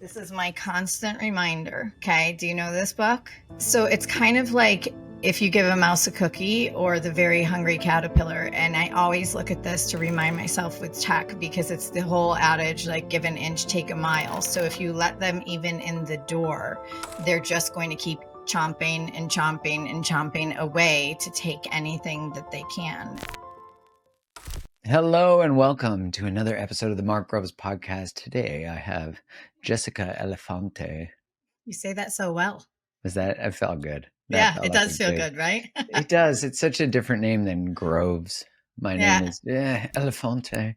This is my constant reminder. Okay. Do you know this book? So it's kind of like if you give a mouse a cookie or the very hungry caterpillar. And I always look at this to remind myself with tech because it's the whole adage, like give an inch, take a mile. So if you let them even in the door, they're just going to keep chomping and chomping and chomping away to take anything that they can. Hello and welcome to another episode of the Mark Groves podcast. Today I have Jessica Elefante. You say that so well. I felt good. It does feel good, right? It does. It's such a different name than Groves. My name is Elefante.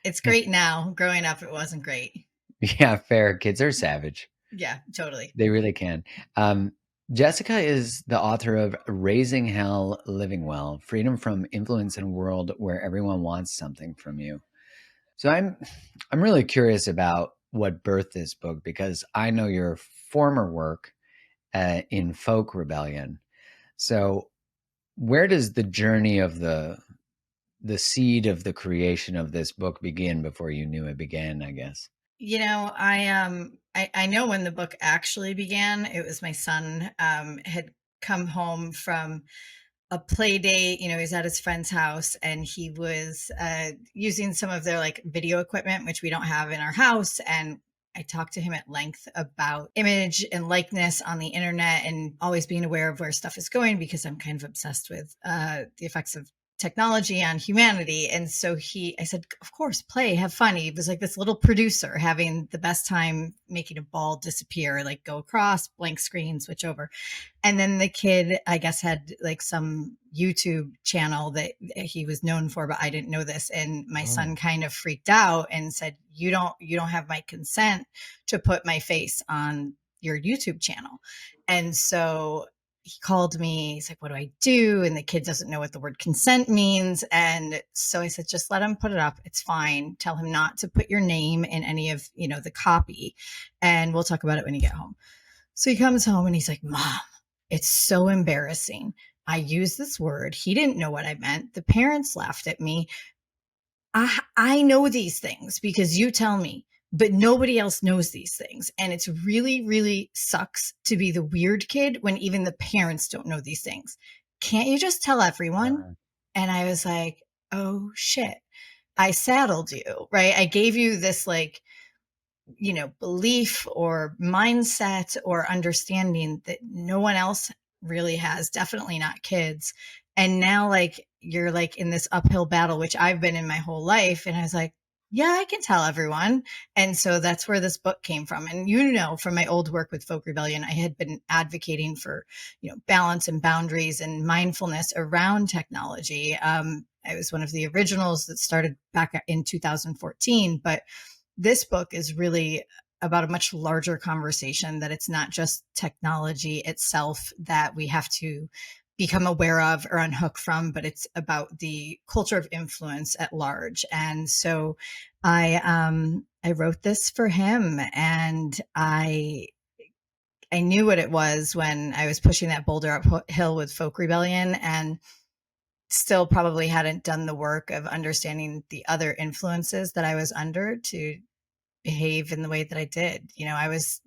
It's great now. Growing up, it wasn't great. Yeah, fair. Kids are savage. Yeah, totally. They really can. Jessica is the author of Raising Hell, Living Well, Freedom from Influence in a World Where Everyone Wants Something from You. So I'm really curious about what birthed this book because I know your former work in Folk Rebellion. So where does the journey of the seed of the creation of this book begin before you knew it began, I guess? You know, I know when the book actually began. It was my son had come home from a play date. You know, he was at his friend's house and he was using some of their like video equipment, which we don't have in our house. And I talked to him at length about image and likeness on the internet and always being aware of where stuff is going because I'm kind of obsessed with the effects of technology on humanity. And so I said, of course, play, have fun. He was like this little producer having the best time making a ball disappear, like go across, blank screen, switch over. And then the kid, I guess, had like some YouTube channel that he was known for, but I didn't know this. And my son kind of freaked out and said, you don't have my consent to put my face on your YouTube channel. And so he called me. He's like, what do I do? And the kid doesn't know what the word consent means. And so I said, just let him put it up. It's fine. Tell him not to put your name in any of, the copy. And we'll talk about it when you get home. So he comes home and he's like, Mom, it's so embarrassing. I used this word. He didn't know what I meant. The parents laughed at me. I know these things because you tell me, but nobody else knows these things. And it's really, really sucks to be the weird kid when even the parents don't know these things. Can't you just tell everyone? And I was like, oh shit, I saddled you, right? I gave you this like, belief or mindset or understanding that no one else really has, definitely not kids. And now like, you're like in this uphill battle, which I've been in my whole life. And I was like, yeah, I can tell everyone. And so that's where this book came from. And, from my old work with Folk Rebellion, I had been advocating for, balance and boundaries and mindfulness around technology. I was one of the originals that started back in 2014, but this book is really about a much larger conversation, that it's not just technology itself that we have to become aware of or unhook from, but it's about the culture of influence at large. And so I wrote this for him, and I knew what it was when I was pushing that boulder uphill with Folk Rebellion, and still probably hadn't done the work of understanding the other influences that I was under to behave in the way that I did. I was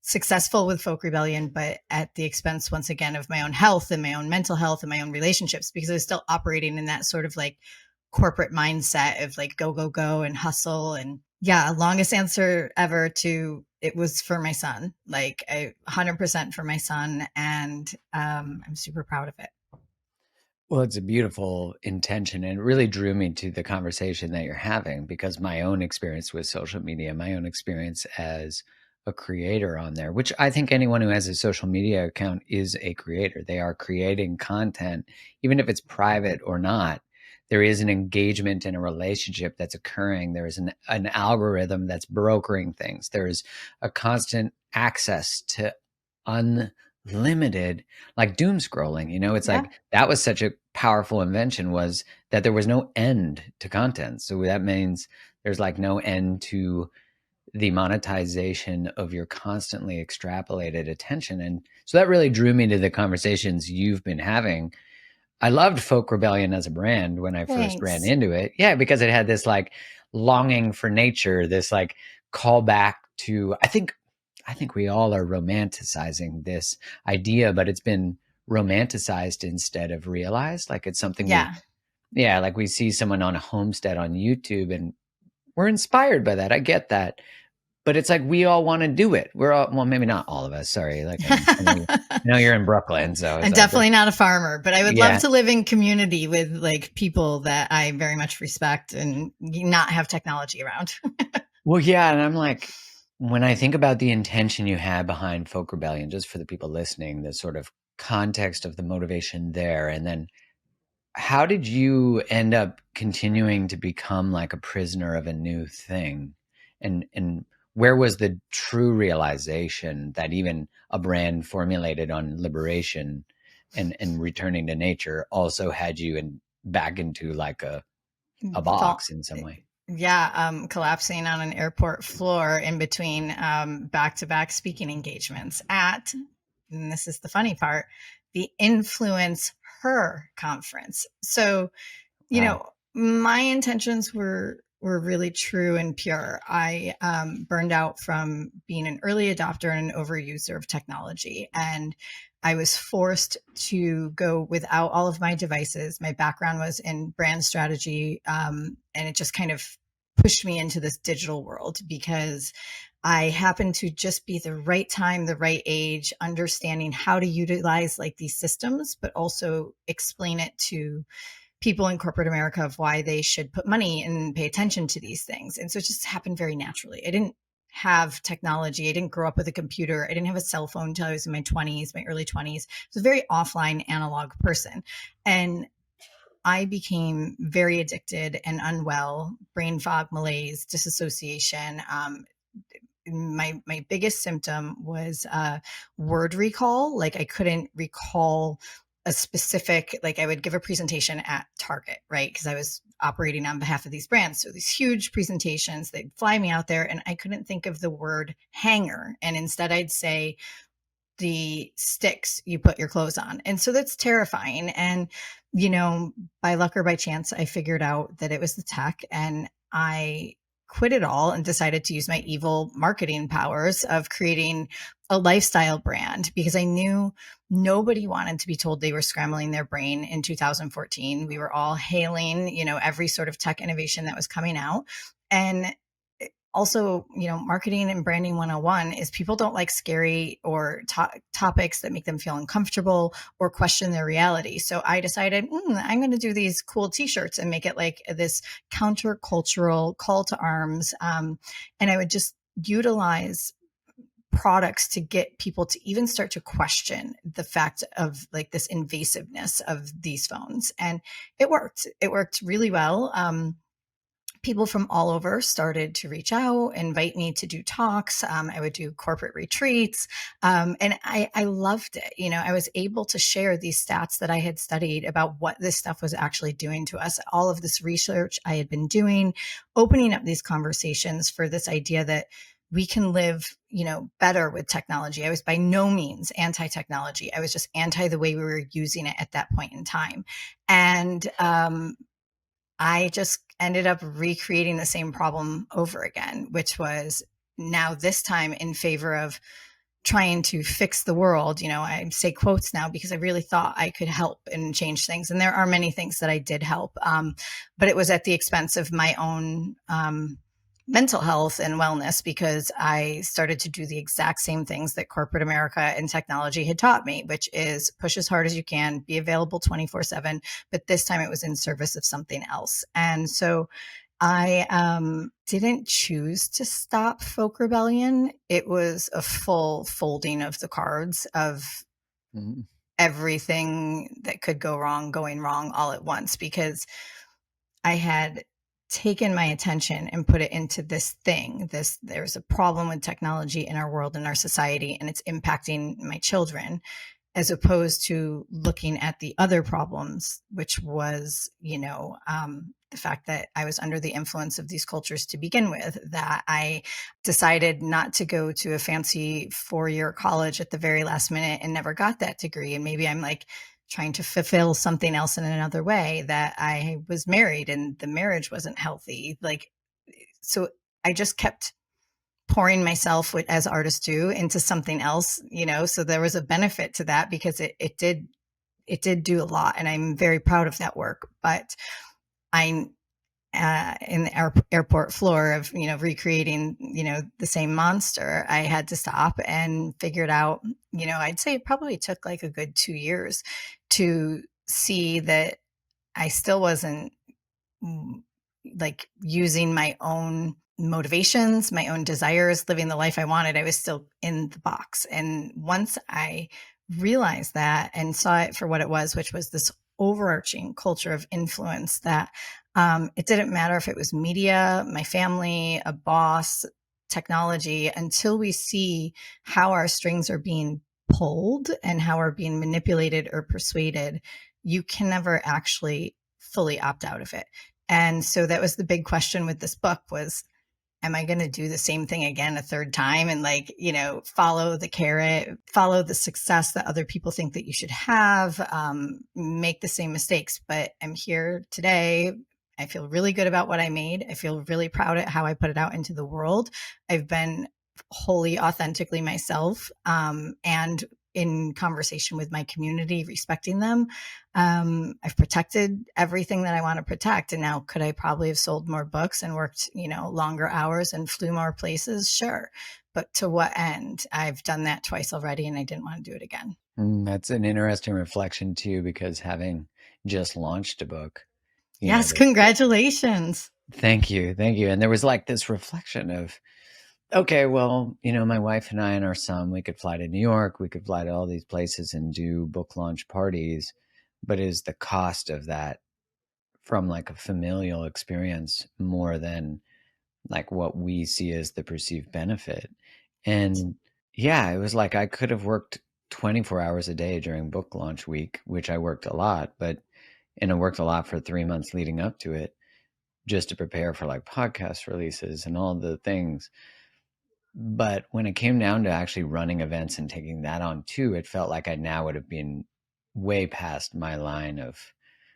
successful with Folk Rebellion, but at the expense, once again, of my own health and my own mental health and my own relationships, because I was still operating in that sort of like corporate mindset of like, go, go, go and hustle. And yeah, longest answer ever to it was for my son, like 100% for my son. And I'm super proud of it. Well, it's a beautiful intention, and it really drew me to the conversation that you're having, because my own experience with social media, my own experience as a creator on there, which I think anyone who has a social media account is a creator. They are creating content, even if it's private or not. There is an engagement in a relationship that's occurring. There is an algorithm that's brokering things. There's a constant access to unlimited, like doom scrolling. It's like that was such a powerful invention, was that there was no end to content. So that means there's like no end to the monetization of your constantly extrapolated attention. And so that really drew me to the conversations you've been having. I loved Folk Rebellion as a brand when I first ran into it. Yeah, because it had this like longing for nature, this like callback to, I think we all are romanticizing this idea, but it's been romanticized instead of realized. Like it's something Yeah. yeah, like we see someone on a homestead on YouTube and we're inspired by that. I get that. But it's like we all want to do it. We're all, well, maybe not all of us. Sorry. Like I know you're in Brooklyn. So it's I'm like, definitely not a farmer, but I would love yeah. to live in community with like people that I very much respect and not have technology around. Well, yeah. And I'm like, when I think about the intention you had behind Folk Rebellion, just for the people listening, the sort of context of the motivation there, and then how did you end up continuing to become like a prisoner of a new thing? And where was the true realization that even a brand formulated on liberation and returning to nature also had you in back into like a Fall, box in some way? yeah, collapsing on an airport floor in between back to back speaking engagements at, and this is the funny part, the Influence Her conference. So, you Wow. know, my intentions were really true and pure. I burned out from being an early adopter and an overuser of technology, and I was forced to go without all of my devices. My background was in brand strategy, and it just kind of pushed me into this digital world because I happened to just be the right time, the right age, understanding how to utilize like these systems, but also explain it to people in corporate America of why they should put money and pay attention to these things. And so it just happened very naturally. I didn't have technology. I didn't grow up with a computer. I didn't have a cell phone until I was in my 20s, my early 20s. I was a very offline analog person. And I became very addicted and unwell, brain fog, malaise, disassociation. My biggest symptom was word recall. Like I couldn't recall a specific, like I would give a presentation at Target, right? Because I was operating on behalf of these brands. So these huge presentations, they'd fly me out there and I couldn't think of the word hanger. And instead I'd say the sticks you put your clothes on. And so that's terrifying. And, you know, by luck or by chance, I figured out that it was the tech and I quit it all and decided to use my evil marketing powers of creating a lifestyle brand because I knew nobody wanted to be told they were scrambling their brain in 2014. We were all hailing, you know, every sort of tech innovation that was coming out. And also, you know, marketing and branding 101 is people don't like scary or topics that make them feel uncomfortable or question their reality. So I decided I'm going to do these cool t-shirts and make it like this countercultural call to arms. And I would just utilize products to get people to even start to question the fact of like this invasiveness of these phones. And it worked really well. People from all over started to reach out, invite me to do talks. I would do corporate retreats. And I loved it. You know, I was able to share these stats that I had studied about what this stuff was actually doing to us, all of this research I had been doing, opening up these conversations for this idea that we can live, you know, better with technology. I was by no means anti-technology. I was just anti the way we were using it at that point in time. And I just ended up recreating the same problem over again, which was now this time in favor of trying to fix the world. You know, I say quotes now because I really thought I could help and change things. And there are many things that I did help, but it was at the expense of my own mental health and wellness because I started to do the exact same things that corporate America and technology had taught me, which is push as hard as you can, be available 24/7. But this time it was in service of something else. And so I didn't choose to stop Folk Rebellion. It was a full folding of the cards of Mhm. everything that could go wrong, going wrong all at once because I had taken my attention and put it into this thing. There's a problem with technology in our world and our society, and it's impacting my children, as opposed to looking at the other problems, which was, you know, the fact that I was under the influence of these cultures to begin with, that I decided not to go to a fancy 4-year college at the very last minute and never got that degree. And maybe I'm like trying to fulfill something else in another way, that I was married and the marriage wasn't healthy. Like, so I just kept pouring myself as artists do into something else, so there was a benefit to that because it did do a lot, and I'm very proud of that work. But I'm in the airport floor of recreating the same monster. I had to stop and figure it out. I'd say it probably took like a good 2 years to see that I still wasn't mm, like using my own motivations, my own desires, living the life I wanted. I was still in the box. And once I realized that and saw it for what it was, which was this overarching culture of influence, that it didn't matter if it was media, my family, a boss, technology, until we see how our strings are being pulled and how we're being manipulated or persuaded, you can never actually fully opt out of it. And so that was the big question with this book was, am I going to do the same thing again a third time and follow the carrot, follow the success that other people think that you should have, make the same mistakes? But I'm here today. I feel really good about what I made. I feel really proud at how I put it out into the world. I've been wholly authentically myself, and in conversation with my community, respecting them. I've protected everything that I want to protect. And now, could I probably have sold more books and worked, longer hours and flew more places? Sure. But to what end? I've done that twice already and I didn't want to do it again. That's an interesting reflection too, because having just launched a book, Yes. the Congratulations. thank you, thank you. And there was like this reflection of, okay, well, my wife and I and our son, we could fly to New York, we could fly to all these places and do book launch parties, but is the cost of that from like a familial experience more than like what we see as the perceived benefit? And yeah, it was like I could have worked 24 hours a day during book launch week, which I worked a lot, and I worked a lot for 3 months leading up to it just to prepare for like podcast releases and all the things. But when it came down to actually running events and taking that on too, it felt like I now would have been way past my line of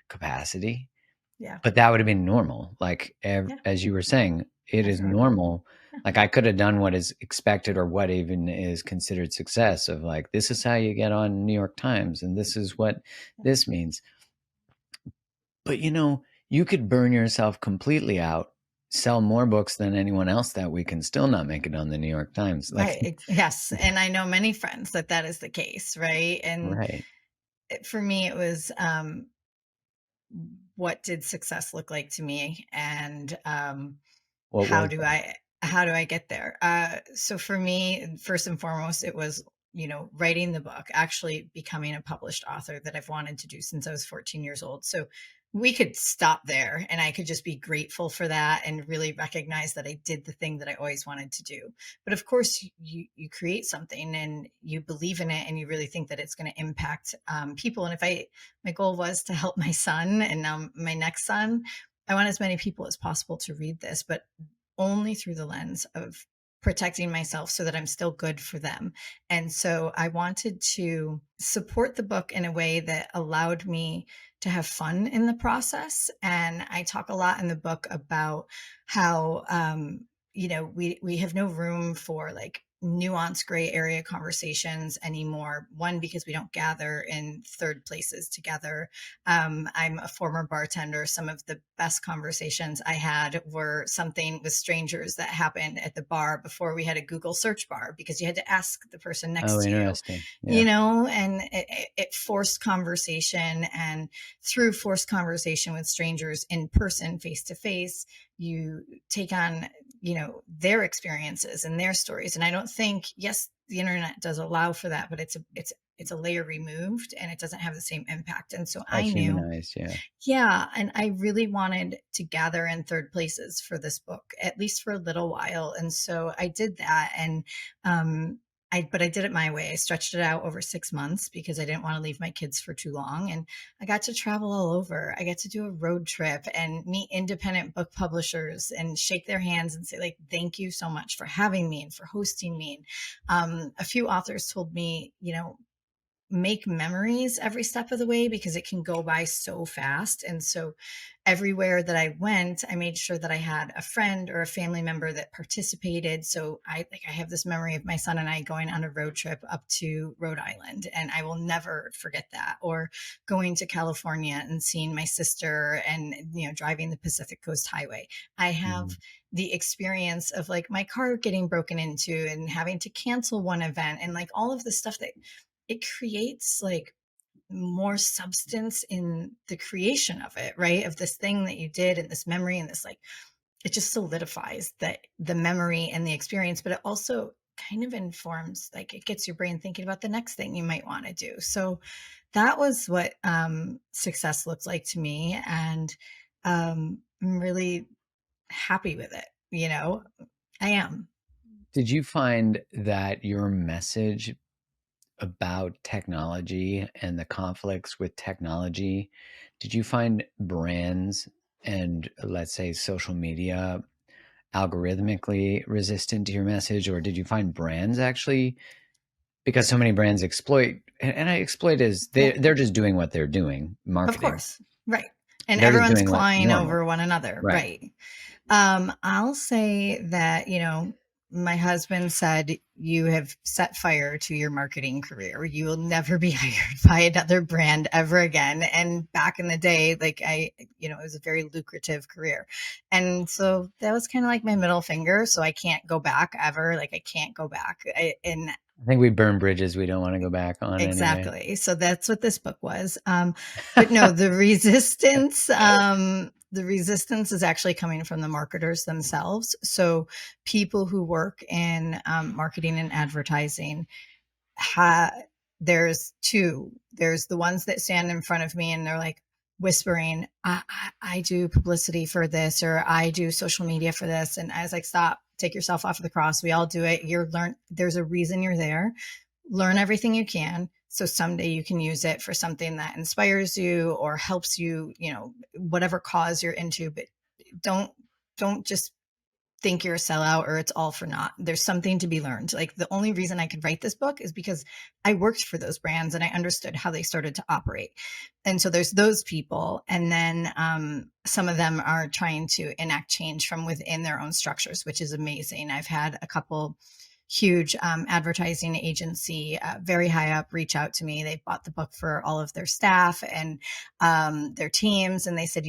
capacity. Yeah. But that would have been normal. Like, Yeah. as you were saying, it is Everyone. normal. Yeah. Like, I could have done what is expected or what even is considered success of like, this is how you get on New York Times and this is what Yeah. this means. But you could burn yourself completely out, sell more books than anyone else that week and still not make it on the New York Times. Like, Right. Yes. And I know many friends that is the case. Right. And right. for me, it was, what did success look like to me? And What how was do that? I how do I get there? So for me, first and foremost, it was writing the book, actually becoming a published author that I've wanted to do since I was 14 years old. So we could stop there and I could just be grateful for that and really recognize that I did the thing that I always wanted to do. But of course, you create something and you believe in it and you really think that it's going to impact people. And if my goal was to help my son and now my next son, I want as many people as possible to read this, but only through the lens of protecting myself so that I'm still good for them. And so I wanted to support the book in a way that allowed me to have fun in the process. And I talk a lot in the book about how, we have no room for like nuanced gray area conversations anymore. One, because we don't gather in third places together. I'm a former bartender. Some of the best conversations I had were something with strangers that happened at the bar before we had a Google search bar, because you had to ask the person Oh, next to you, interesting. Yeah. and it forced conversation. And through forced conversation with strangers in person, face to face, you take on their experiences and their stories. And I don't think, yes, the internet does allow for that, but it's a layer removed and it doesn't have the same impact. And so I Less knew, humanized. Yeah. yeah, and I really wanted to gather in third places for this book, at least for a little while. And so I did that. And but I did it my way. I stretched it out over 6 months because I didn't want to leave my kids for too long. And I got to travel all over. I got to do a road trip and meet independent book publishers and shake their hands and say, like, thank you so much for having me and for hosting me. And a few authors told me, make memories every step of the way because it can go by so fast. And so everywhere that I went, I made sure that I had a friend or a family member that participated. So I have this memory of my son and I going on a road trip up to Rhode Island, and I will never forget that. Or going to California and seeing my sister and, driving the Pacific Coast Highway. I have Mhm. the experience of like my car getting broken into and having to cancel one event and like all of the stuff that it creates like more substance in the creation of it, right? Of this thing that you did and this memory and this like it just solidifies that the memory and the experience, but it also kind of informs, like it gets your brain thinking about the next thing you might want to do. So that was what success looked like to me. And I'm really happy with it. I am. Did you find that your message about technology and the conflicts with technology, did you find brands and, let's say, social media algorithmically resistant to your message, or did you find brands actually, because so many brands exploit, and I exploit is Yeah, they're just doing what they're doing, of marketing. course. Right. And They're just everyone's doing what's clawing normal. over one another. Right. Right. I'll say that, my husband said, you have set fire to your marketing career. You will never be hired by another brand ever again. And back in the day, like it was a very lucrative career. And so that was kind of like my middle finger. So I can't go back ever. Like I can't go back. And I think we burn bridges we don't want to go back on anyway. exactly. So that's what this book was. But no, the resistance is actually coming from the marketers themselves. So people who work in marketing and advertising, ha- there's two. There's the ones that stand in front of me and they're like whispering, I do publicity for this, or I do social media for this. And I was like, stop, take yourself off of the cross. We all do it. There's a reason you're there. Learn everything you can. So someday you can use it for something that inspires you or helps you, whatever cause you're into, but don't, don't just think you're a sellout or it's all for naught. There's something to be learned. Like the only reason I could write this book is because I worked for those brands and I understood how they started to operate. And so there's those people. And then some of them are trying to enact change from within their own structures, which is amazing. I've had a couple huge advertising agency, very high up, reach out to me. They bought the book for all of their staff and their teams. And they said,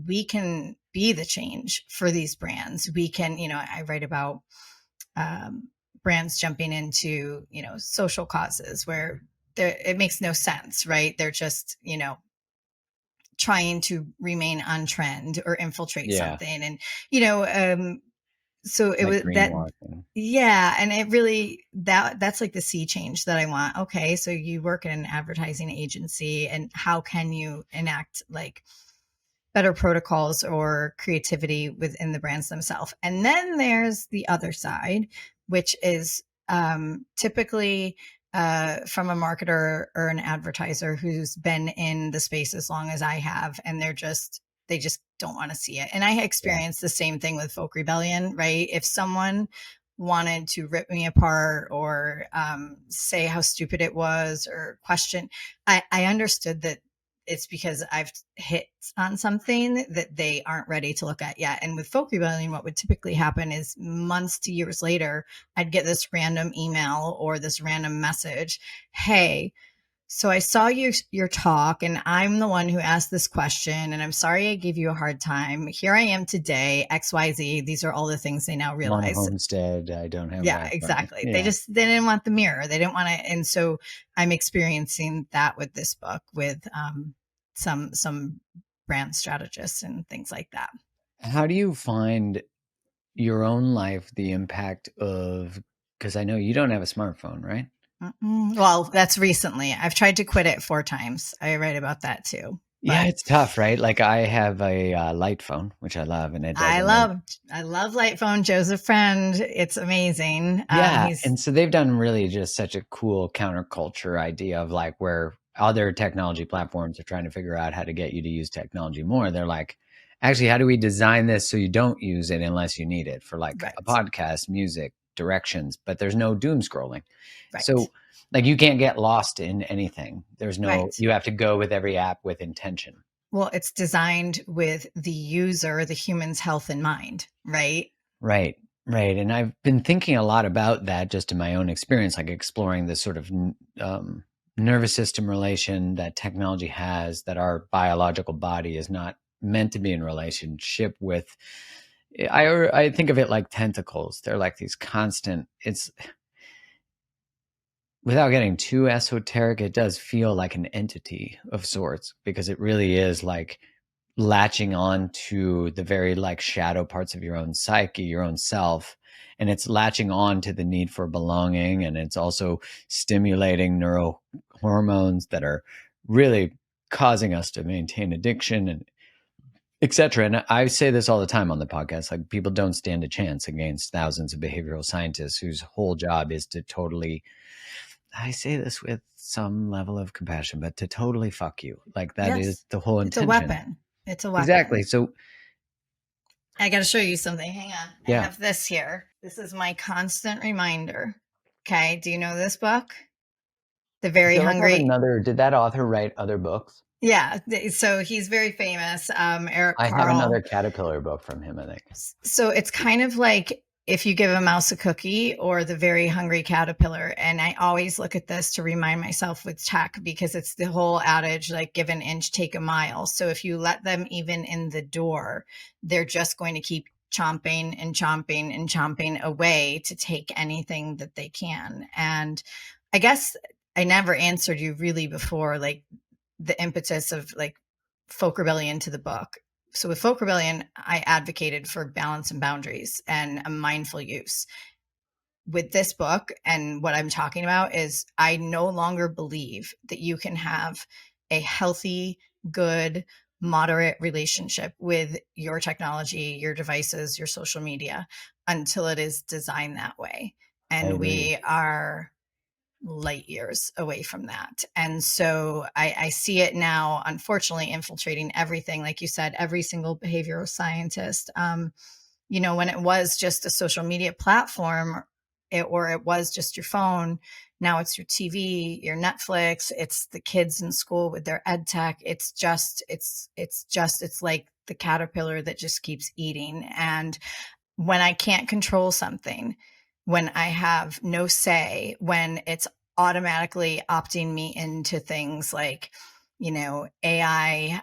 we can be the change for these brands. We can, I write about brands jumping into, social causes where it makes no sense, right? They're just, trying to remain on trend or infiltrate Yeah, something. And, you know, so it like was that, greenwashing. yeah. And it really, that's like the sea change that I want. Okay. So you work in an advertising agency and how can you enact like better protocols or creativity within the brands themselves? And then there's the other side, which is typically from a marketer or an advertiser who's been in the space as long as I have, and they just don't want to see it. And I Yeah. experienced the same thing with Folk Rebellion, right? If someone wanted to rip me apart or say how stupid it was or question, I understood that it's because I've hit on something that they aren't ready to look at yet. And with Folk Rebellion, what would typically happen is months to years later, I'd get this random email or this random message. Hey, so I saw your talk and I'm the one who asked this question and I'm sorry I gave you a hard time. Here I am today, XYZ. These are all the things they now I'm on a realize. homestead. I don't have Yeah, Wi-Fi. exactly. Yeah. They didn't want the mirror. They didn't want to. And so I'm experiencing that with this book with some brand strategists and things like that. How do you find your own life, the impact of, because I know you don't have a smartphone, right? Well, that's recently. I've tried to quit it 4 times. I write about that too. Yeah, But it's tough, right? Like I have a light phone, which I love, and it I doesn't work. love I love Lightphone. Joe's a friend. It's amazing. Yeah, He's and so they've done really just such a cool counterculture idea of like where other technology platforms are trying to figure out how to get you to use technology more. They're like, actually, how do we design this so you don't use it unless you need it for like a right. podcast, music, directions, but there's no doom scrolling. Right. So like you can't get lost in anything. Right. You have to go with every app with intention. Well, it's designed with the user, the human's health in mind, right? Right. Right. And I've been thinking a lot about that just in my own experience, like exploring this sort of nervous system relation that technology has, that our biological body is not meant to be in relationship with. I think of it like tentacles. They're like these constant, it's without getting too esoteric, it does feel like an entity of sorts because it really is like latching on to the very like shadow parts of your own psyche, your own self. And it's latching on to the need for belonging. And it's also stimulating neurohormones that are really causing us to maintain addiction and etc. And I say this all the time on the podcast, like people don't stand a chance against thousands of behavioral scientists whose whole job is to totally, I say this with some level of compassion, but to totally fuck you. Like that is Yes. the whole It's a intention. weapon. It's a Exactly. weapon. So I got to show you something. Hang on. I yeah. have this here. This is my constant reminder. Okay. Do you know this book? The I Very feel like I have Hungry. another, did that author write other books? Yeah. So he's very famous. Eric I have another Carle. Caterpillar book from him, I think. So it's kind of like if you give a mouse a cookie or the very hungry caterpillar. And I always look at this to remind myself with tech because it's the whole adage like give an inch, take a mile. So if you let them even in the door, they're just going to keep chomping and chomping and chomping away to take anything that they can. And I guess I never answered you really before, like the impetus of like folk rebellion to the book. So with folk rebellion, I advocated for balance and boundaries and a mindful use. With this book and what I'm talking about is I no longer believe that you can have a healthy, good, moderate relationship with your technology, your devices, your social media until it is designed that way. I And agree. we are light years away from that. And so I see it now, unfortunately, infiltrating everything. Like you said, every single behavioral scientist, when it was just a social media platform or it was just your phone, now it's your TV, your Netflix, it's the kids in school with their ed tech. It's like the caterpillar that just keeps eating. And when I can't control something, when I have no say, when it's automatically opting me into things like, AI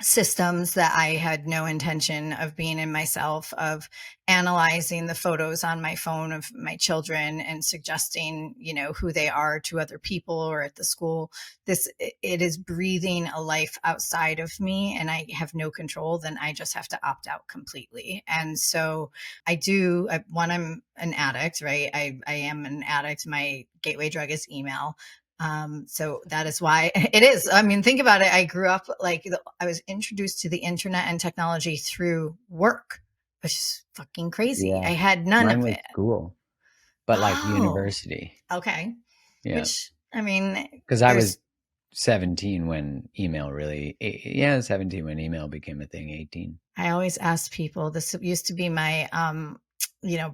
systems that I had no intention of being in myself, of analyzing the photos on my phone of my children and suggesting, who they are to other people or at the school. It is breathing a life outside of me and I have no control, then I just have to opt out completely. And so I'm an addict, right? I am an addict. My gateway drug is email. So that is why it is. I mean, think about it. I grew up I was introduced to the internet and technology through work, which is fucking crazy. Yeah. I had none Mine of was it. school, but like Oh, university. okay. Yeah. Which, I mean, Because I was there's, 17 when email really, yeah, 17 when email became a thing, 18. I always ask people, this used to be my,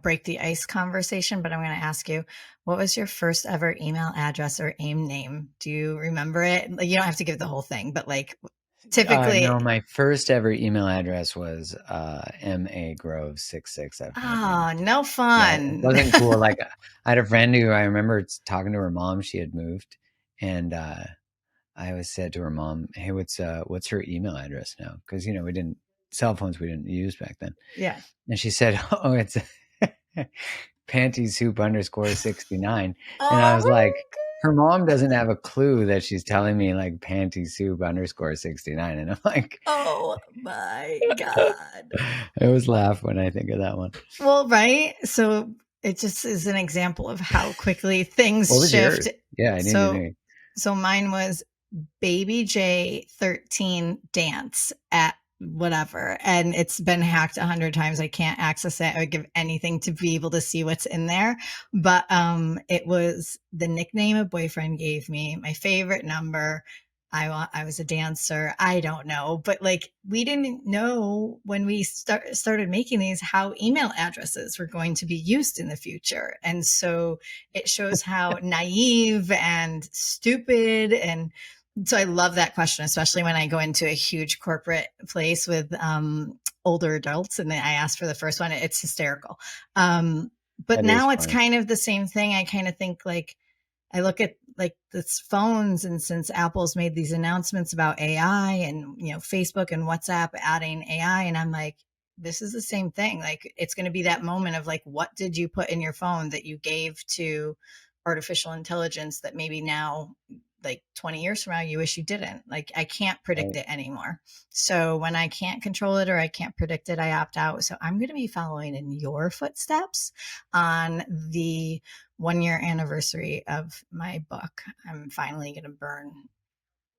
break the ice conversation, but I'm going to ask you, what was your first ever email address or AIM name? Do you remember it? Like, you don't have to give the whole thing, but like No, typically, my first ever email address was magrove66 at Hotmail. oh, no Yeah, it fun. wasn't cool. Like I had a friend who I remember talking to her mom. She had moved, and I always said to her mom, "Hey, what's her email address now?" Because we didn't cell phones we didn't use back then. Yeah. And she said, "Oh, it's panty soup underscore 69." And I Oh was my like, her mom doesn't have a clue that she's telling me like panty soup underscore 69. And I'm like, oh my God. I always laugh when I think of that one. Well, right. So it just is an example of how quickly What things was shift. yours? Yeah, I need to So know. so mine was Baby J 13 dance at whatever. And it's been hacked 100 times. I can't access it. I would give anything to be able to see what's in there. But it was the nickname a boyfriend gave me, my favorite number. I was a dancer. I don't know, but like we didn't know when we started making these how email addresses were going to be used in the future. And so it shows how naive and stupid. And so I love that question, especially when I go into a huge corporate place with older adults and I ask for the first one. It's hysterical. But That is now it's funny. kind of the same thing. I kind of think like I look at like this phones, and since Apple's made these announcements about AI and Facebook and WhatsApp adding AI, and I'm like, this is the same thing. Like it's going to be that moment of like, what did you put in your phone that you gave to artificial intelligence that maybe now, like 20 years from now, you wish you didn't. Like I can't predict Right. it anymore. So when I can't control it or I can't predict it, I opt out. So I'm going to be following in your footsteps on the 1 year anniversary of my book. I'm finally going to burn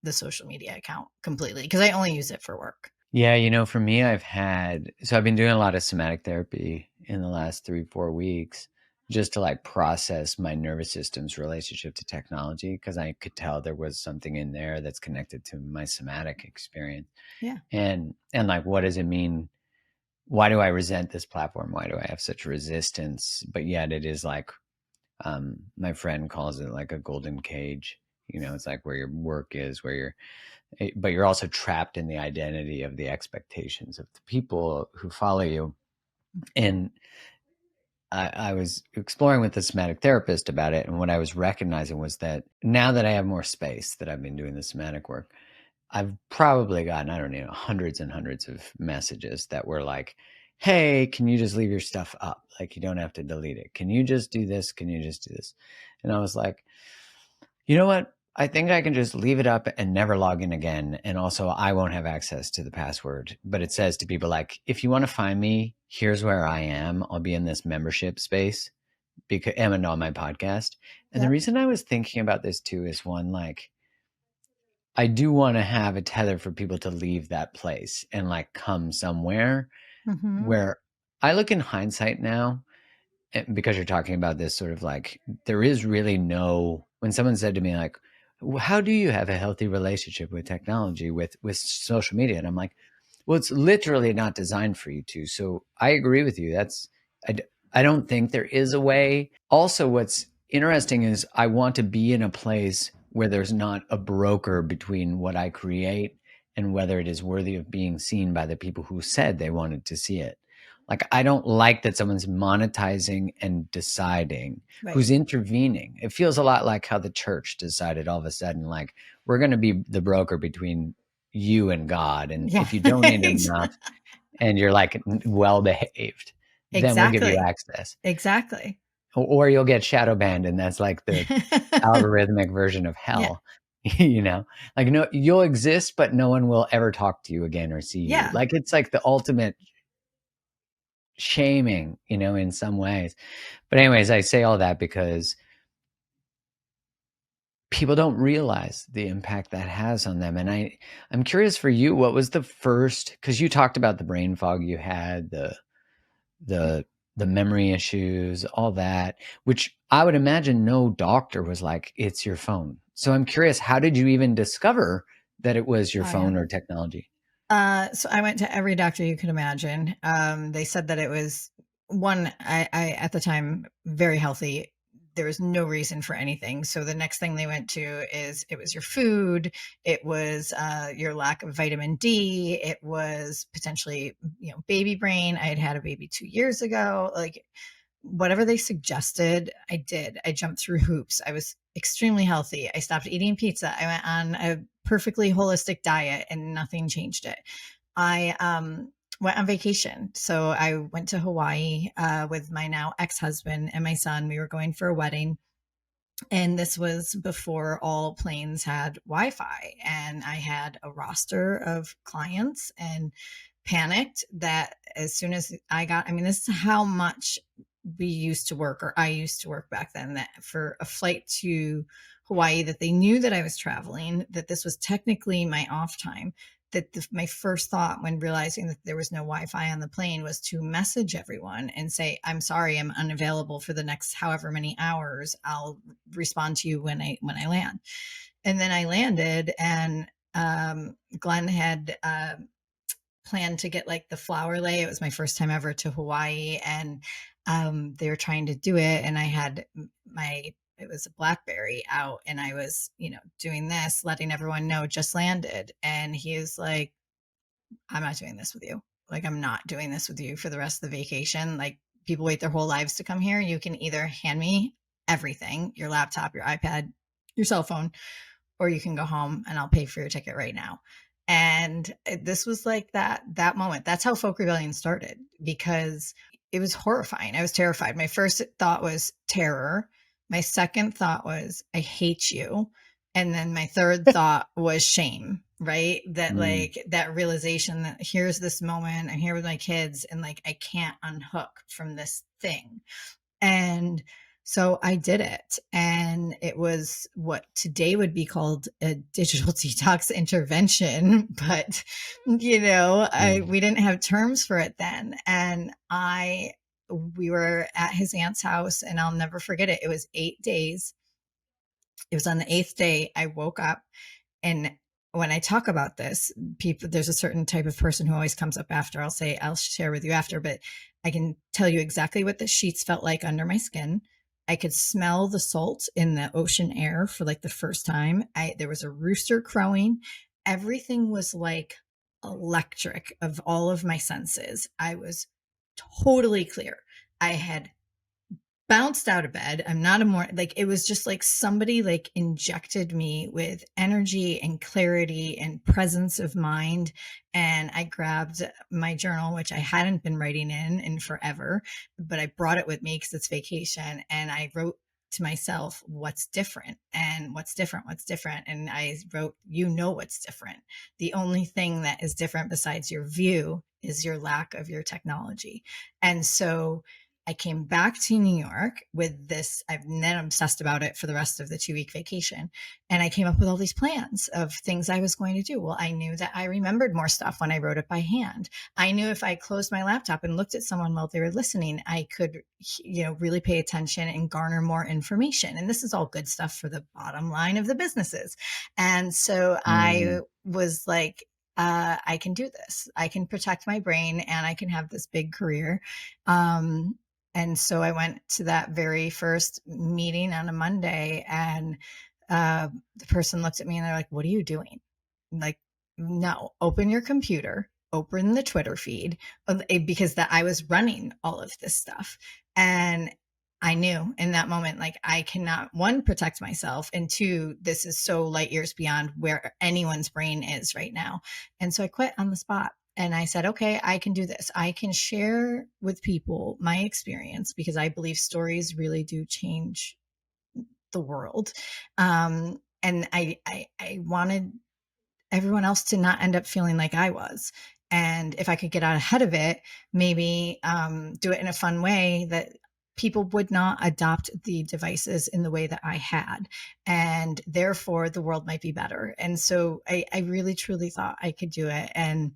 the social media account completely because I only use it for work. Yeah, for me, I've been doing a lot of somatic therapy in the last 3, 4 weeks just to like process my nervous system's relationship to technology because I could tell there was something in there that's connected to my somatic experience. Yeah. And like, what does it mean? Why do I resent this platform? Why do I have such resistance? But yet it is like, my friend calls it like a golden cage. It's like where your work is, but you're also trapped in the identity of the expectations of the people who follow you. And I was exploring with the somatic therapist about it. And what I was recognizing was that now that I have more space, that I've been doing the somatic work, I've probably gotten, I don't know, hundreds and hundreds of messages that were like, hey, can you just leave your stuff up? Like, you don't have to delete it. Can you just do this? Can you just do this? And I was like, you know what? I think I can just leave it up and never log in again. And also, I won't have access to the password. But it says to people like, if you want to find me, here's where I am. I'll be in this membership space because and on my podcast. And the Yep. reason I was thinking about this too is one, like, I do want to have a tether for people to leave that place and like come somewhere Mm-hmm. where I look in hindsight now, because you're talking about this sort of like, there is really no, when someone said to me, like, how do you have a healthy relationship with technology, with social media? And I'm like, well, it's literally not designed for you to. So I agree with you. I, I don't think there is a way. Also, what's interesting is I want to be in a place where there's not a broker between what I create and whether it is worthy of being seen by the people who said they wanted to see it. Like, I don't like that someone's monetizing and deciding Right. who's intervening. It feels a lot like how the church decided all of a sudden, like, we're going to be the broker between you and God. And Yeah. if you donate enough and you're like well behaved, then we'll give you Exactly. access. Exactly. Or you'll get shadow banned, and that's like the algorithmic version of Yeah. hell. you know, like, no, you'll exist, but no one will ever talk to you again or see you. Yeah. Like, it's like the ultimate shaming, in some ways. But anyways, I say all that because people don't realize the impact that has on them. And I'm curious for you, what was the first, because you talked about the brain fog you had, the the memory issues, all that, which I would imagine no doctor was like, it's your phone. So I'm curious, how did you even discover that it was your Oh yeah. phone or technology? So I went to every doctor you could imagine. They said that it was one, I at the time very healthy. There was no reason for anything. So the next thing they went to is it was your food, it was your lack of vitamin D, it was potentially baby brain. I had had a baby 2 years ago. Like whatever they suggested, I did. I jumped through hoops. I was extremely healthy. I stopped eating pizza. I went on a perfectly holistic diet and nothing changed it. I went on vacation. So I went to Hawaii with my now ex husband and my son. We were going for a wedding. And this was before all planes had Wi Fi. And I had a roster of clients and panicked that as soon as I mean, this is how much we used to work, or I used to work back then, that for a flight to Hawaii, that they knew that I was traveling, that this was technically my off time, that my first thought when realizing that there was no Wi-Fi on the plane was to message everyone and say, I'm sorry, I'm unavailable for the next however many hours. I'll respond to you when I land. And then I landed, and Glenn had planned to get like the flower lay. It was my first time ever to Hawaii, and they were trying to do it. And I had my, it was a Blackberry out, and I was, doing this, letting everyone know just landed. And he was like, I'm not doing this with you. Like, I'm not doing this with you for the rest of the vacation. Like, people wait their whole lives to come here. You can either hand me everything, your laptop, your iPad, your cell phone, or you can go home and I'll pay for your ticket right now. And this was like that moment. That's how Folk Rebellion started, because it was horrifying. I was terrified. My first thought was terror. My second thought was, I hate you. And then my third thought was shame, right? That Mm. like that realization that here's this moment, I'm here with my kids, and like I can't unhook from this thing. And so I did it. And it was what today would be called a digital detox intervention. But, Mm. we didn't have terms for it then. And we were at his aunt's house, and I'll never forget it. It was 8 days. It was on the eighth day I woke up. And when I talk about this, people, there's a certain type of person who always comes up after. I'll share with you after, but I can tell you exactly what the sheets felt like under my skin. I could smell the salt in the ocean air for like the first time. There was a rooster crowing. Everything was like electric of all of my senses. I was totally clear. I had bounced out of bed. I'm not a more like, it was just like somebody like injected me with energy and clarity and presence of mind. And I grabbed my journal, which I hadn't been writing in forever, but I brought it with me because it's vacation. And I wrote to myself, what's different, and what's different, what's different. And I wrote, what's different. The only thing that is different besides your view is your lack of your technology. And so I came back to New York with this. I've then obsessed about it for the rest of the 2 week vacation. And I came up with all these plans of things I was going to do. Well, I knew that I remembered more stuff when I wrote it by hand. I knew if I closed my laptop and looked at someone while they were listening, I could, really pay attention and garner more information. And this is all good stuff for the bottom line of the businesses. And so I Mm. was like, I can do this. I can protect my brain, and I can have this big career. Um, and so I went to that very first meeting on a Monday, and the person looked at me and they're like, "What are you doing?" I'm like, no, open your computer, open the Twitter feed, because that I was running all of this stuff. And I knew in that moment, like, I cannot, one, protect myself, and two, this is so light years beyond where anyone's brain is right now. And so I quit on the spot. And I said, okay, I can do this. I can share with people my experience, because I believe stories really do change the world. And I wanted everyone else to not end up feeling like I was. And if I could get out ahead of it, maybe do it in a fun way that people would not adopt the devices in the way that I had. And therefore, the world might be better. And so I really, truly thought I could do it. And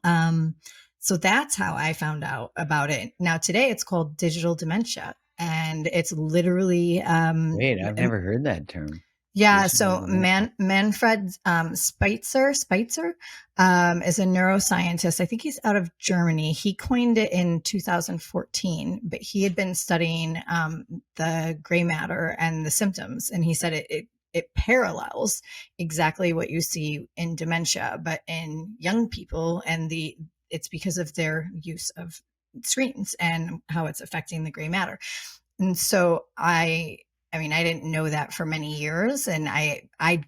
um, so that's how I found out about it. Now, today it's called digital dementia. And it's literally Wait, I've never heard that term. yeah, Digital so dementia. Manfred Spitzer is a neuroscientist. I think he's out of Germany. He coined it in 2014, but he had been studying the gray matter and the symptoms, and he said it parallels exactly what you see in dementia, but in young people, and it's because of their use of screens and how it's affecting the gray matter. And so I mean, I didn't know that for many years, and I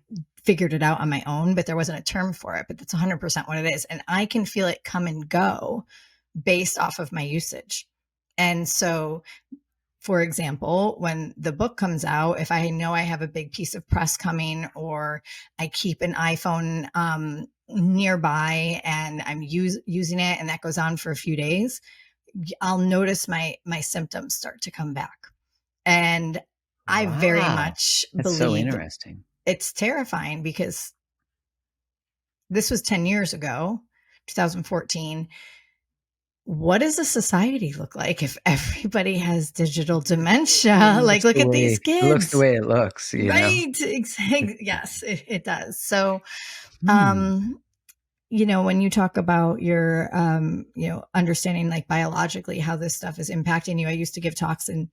figured it out on my own, but there wasn't a term for it, but that's 100% what it is. And I can feel it come and go based off of my usage. And so, for example, when the book comes out, if I know I have a big piece of press coming, or I keep an iPhone nearby and I'm using it, and that goes on for a few days, I'll notice my symptoms start to come back. And I very Wow. much That's so believe interesting. it's terrifying, because this was 10 years ago, 2014. what does a society look like if everybody has digital dementia? It Like, looks look the at way these it looks the kids. way it looks, you know? Right. Yes, it does. So, Hmm. um, when you talk about your, understanding like biologically how this stuff is impacting you, I used to give talks, and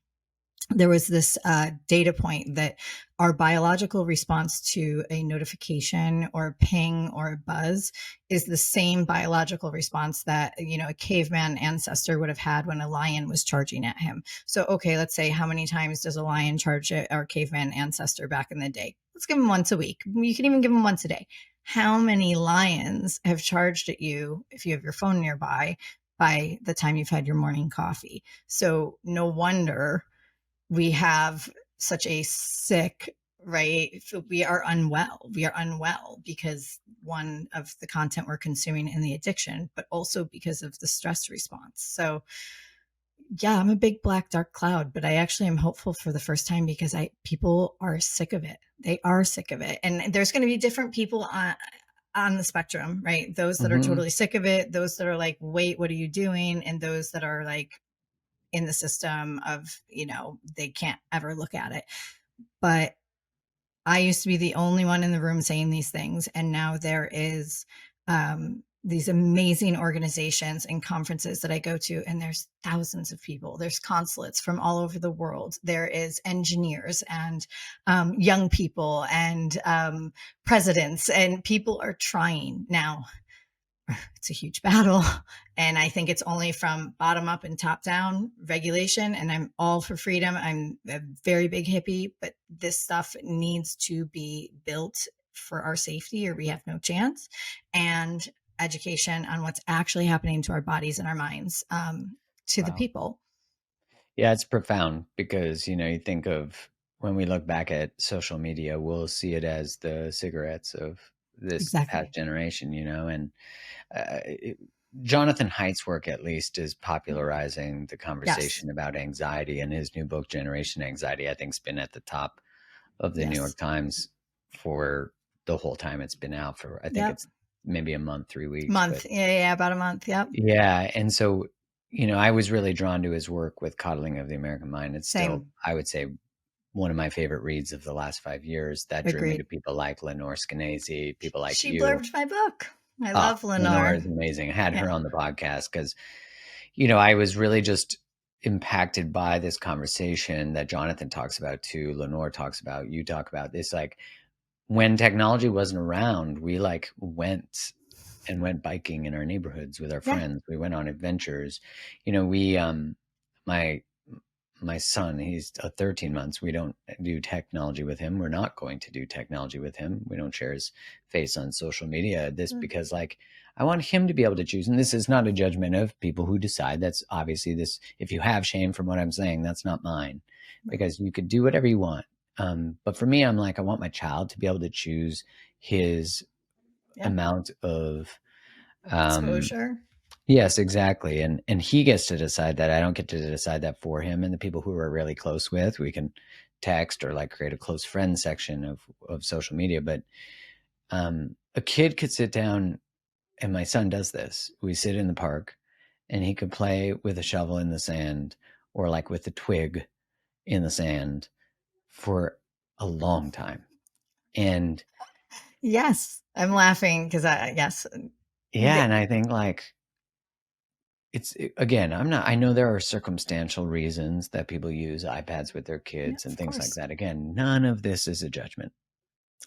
there was this data point that our biological response to a notification or a ping or a buzz is the same biological response that a caveman ancestor would have had when a lion was charging at him. So okay, let's say, how many times does a lion charge at our caveman ancestor back in the day? Let's give him once a week. You can even give him once a day. How many lions have charged at you if you have your phone nearby by the time you've had your morning coffee? So no wonder we have such a sick, right? We are unwell because, one, of the content we're consuming and the addiction, but also because of the stress response. So yeah, I'm a big black dark cloud, but I actually am hopeful for the first time, because I people are sick of it. They are sick of it. And there's going to be different people on the spectrum, right? Those that are Hmm. totally sick of it, those that are like, wait, what are you doing? And those that are like in the system of, they can't ever look at it. But I used to be the only one in the room saying these things. And now there is these amazing organizations and conferences that I go to, and there's thousands of people. There's consulates from all over the world. There is engineers and young people and presidents, and people are trying now. It's a huge battle. And I think it's only from bottom up and top down regulation. And I'm all for freedom. I'm a very big hippie, but this stuff needs to be built for our safety, or we have no chance. And education on what's actually happening to our bodies and our minds, to the Wow. people. Yeah, it's profound because, you think of when we look back at social media, we'll see it as the cigarettes of this past Exactly. generation, and uh, it, Jonathan Haidt's work, at least, is popularizing the Yes. conversation about anxiety, and his new book, Generation Anxiety, I think, has been at the top of the New Yes. York Times for the whole time it's been out for. I think Yep. it's maybe a month, 3 weeks, but Month. Yeah, yeah, about a month. Yep. yeah. And so, I was really drawn to his work with Coddling of the American Mind. It's still, Same. I would say, one of my favorite reads of the last 5 years. That drew me to Agreed. people like Lenore Skenazy, people like She you. blurbed my book. I Ah, love Lenore Lenore. is amazing. I had Yeah. her on the podcast because, I was really just impacted by this conversation that Jonathan talks about too, Lenore talks about, you talk about this. Like, when technology wasn't around, we like went biking in our neighborhoods with our Yeah. friends. We went on adventures. We my my son, he's 13 months. We don't do technology with him. We're not going to do technology with him. We don't share his face on social media. This because, like, I want him to be able to choose. And this is not a judgment of people who decide. That's obviously this. If you have shame from what I'm saying, that's not mine, Right. because you could do whatever you want. But for me, I'm like, I want my child to be able to choose his Yeah. amount of um, Exposure. yes, exactly. And he gets to decide that. I don't get to decide that for him. And the people who we're really close with, we can text or like create a close friend section of social media. But a kid could sit down, and my son does this. We sit in the park, and he could play with a shovel in the sand, or like with a twig in the sand, for a long time. And Yes. I'm laughing because yes. yeah, and I think, like, again, I know there are circumstantial reasons that people use iPads with their Yeah, kids and of things like course. that. Again, none of this is a judgment.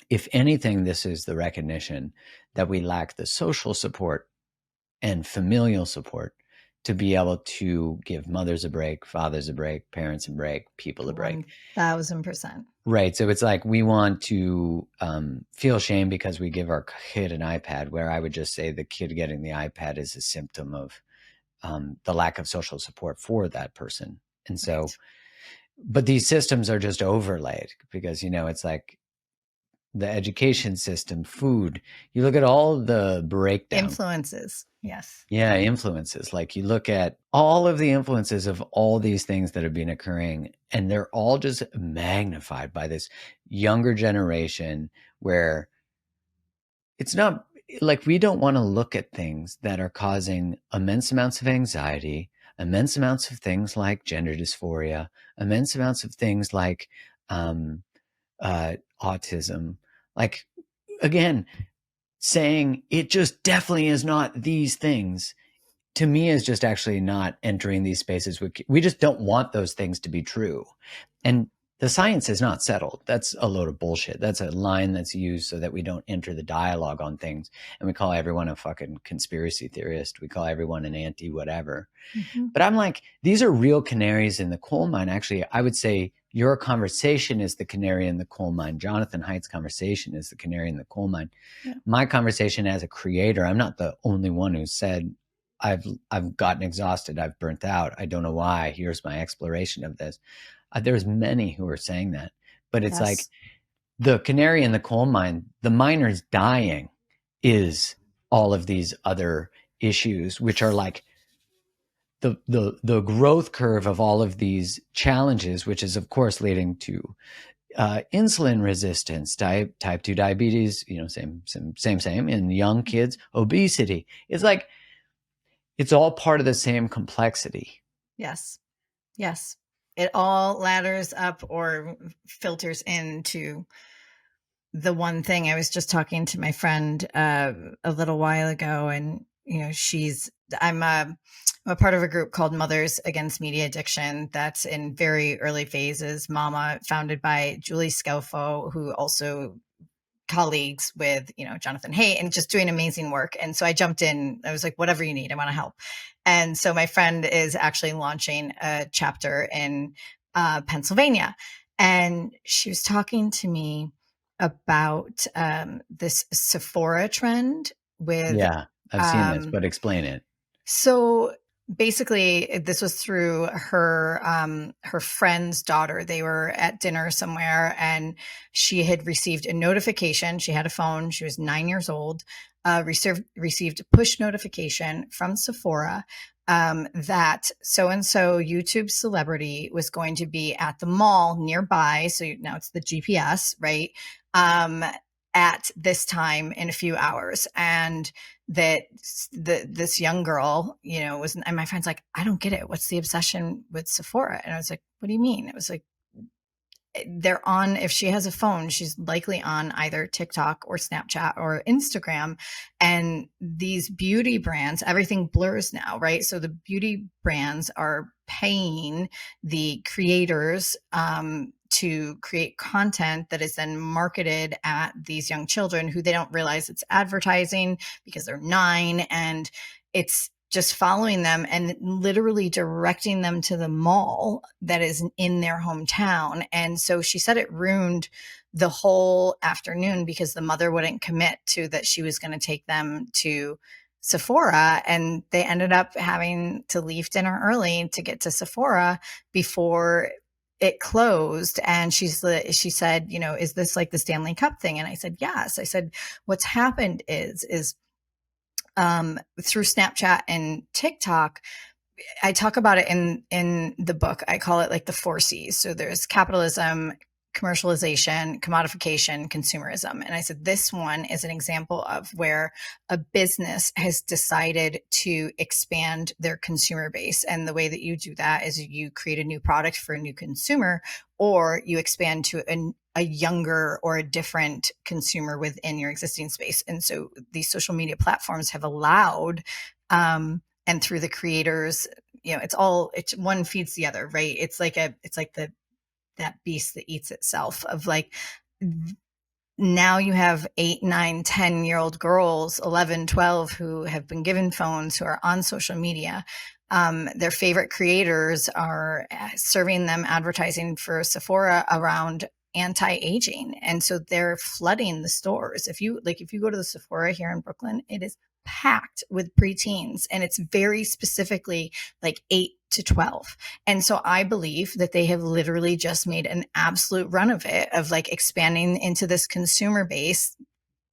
If anything, this is the recognition that we lack the social support and familial support to be able to give mothers a break, fathers a break, parents a break, people a break. 1000%. Right. So it's like we want to feel shame because we give our kid an iPad, where I would just say the kid getting the iPad is a symptom of the lack of social support for that person. And so, Right. but these systems are just overlaid because, it's like the education system, food, you look at all the breakdown. Influences. Yes. Yeah, influences. Like, you look at all of the influences of all these things that have been occurring, and they're all just magnified by this younger generation, where it's not like, we don't want to look at things that are causing immense amounts of anxiety, immense amounts of things like gender dysphoria, immense amounts of things like um, autism. Like, again, saying it just definitely is not these things, to me, is just actually not entering these spaces. We just don't want those things to be true. And the science is not settled. That's a load of bullshit. That's a line that's used so that we don't enter the dialogue on things. And we call everyone a fucking conspiracy theorist. We call everyone an anti whatever. Mm-hmm. But I'm like, these are real canaries in the coal mine. Actually, I would say your conversation is the canary in the coal mine. Jonathan Haidt's conversation is the canary in the coal mine. Yeah. My conversation as a creator, I'm not the only one who said, I've gotten exhausted. I've burnt out. I don't know why. Here's my exploration of this. There's many who are saying that, but it's like Yes. the canary in the coal mine, the miners dying is all of these other issues, which are like the growth curve of all of these challenges, which is of course leading to insulin resistance, type 2 diabetes, same in young kids, obesity. It's like, it's all part of the same complexity. Yes. Yes. It all ladders up or filters into the one thing. I was just talking to my friend a little while ago, and I'm a part of a group called Mothers Against Media Addiction that's in very early phases. Mama, founded by Julie Scalfo, who also colleagues with Jonathan Haidt, and just doing amazing work. And so I jumped in. I was like, whatever you need, I want to help. And so my friend is actually launching a chapter in Pennsylvania, and she was talking to me about this Sephora trend with Yeah, I've seen this, um, but explain it. so basically, this was through her friend's daughter. They were at dinner somewhere, and she had received a notification. She had a phone. She was 9 years old. Received a push notification from Sephora that so and so YouTube celebrity was going to be at the mall nearby. So now it's the GPS, right? Um, at this time in a few hours, and that this young girl, was, and my friend's like, I don't get it. What's the obsession with Sephora? And I was like, what do you mean? It was like, they're on, if she has a phone, she's likely on either TikTok or Snapchat or Instagram. And these beauty brands, everything blurs now, right? So the beauty brands are paying the creators to create content that is then marketed at these young children who they don't realize it's advertising because they're 9, and it's just following them and literally directing them to the mall that is in their hometown. And so she said it ruined the whole afternoon because the mother wouldn't commit to that she was going to take them to Sephora, and they ended up having to leave dinner early to get to Sephora before it closed. And she said, is this like the Stanley Cup thing? And I said, yes. I said, what's happened is through Snapchat and TikTok, I talk about it in the book. I call it like the 4 C's. So there's capitalism, commercialization, commodification, consumerism. And I said, this one is an example of where a business has decided to expand their consumer base. And the way that you do that is you create a new product for a new consumer, or you expand to a younger or a different consumer within your existing space. And so these social media platforms have allowed, and through the creators, it's one feeds the other, right? It's like that beast that eats itself, of like, now you have 8, 9, 10-year-old girls, 11, 12, who have been given phones, who are on social media. Their favorite creators are serving them advertising for Sephora around anti-aging. And so they're flooding the stores. If you go to the Sephora here in Brooklyn, it is packed with preteens, and it's very specifically like 8 to 12. And so I believe that they have literally just made an absolute run of it, of like expanding into this consumer base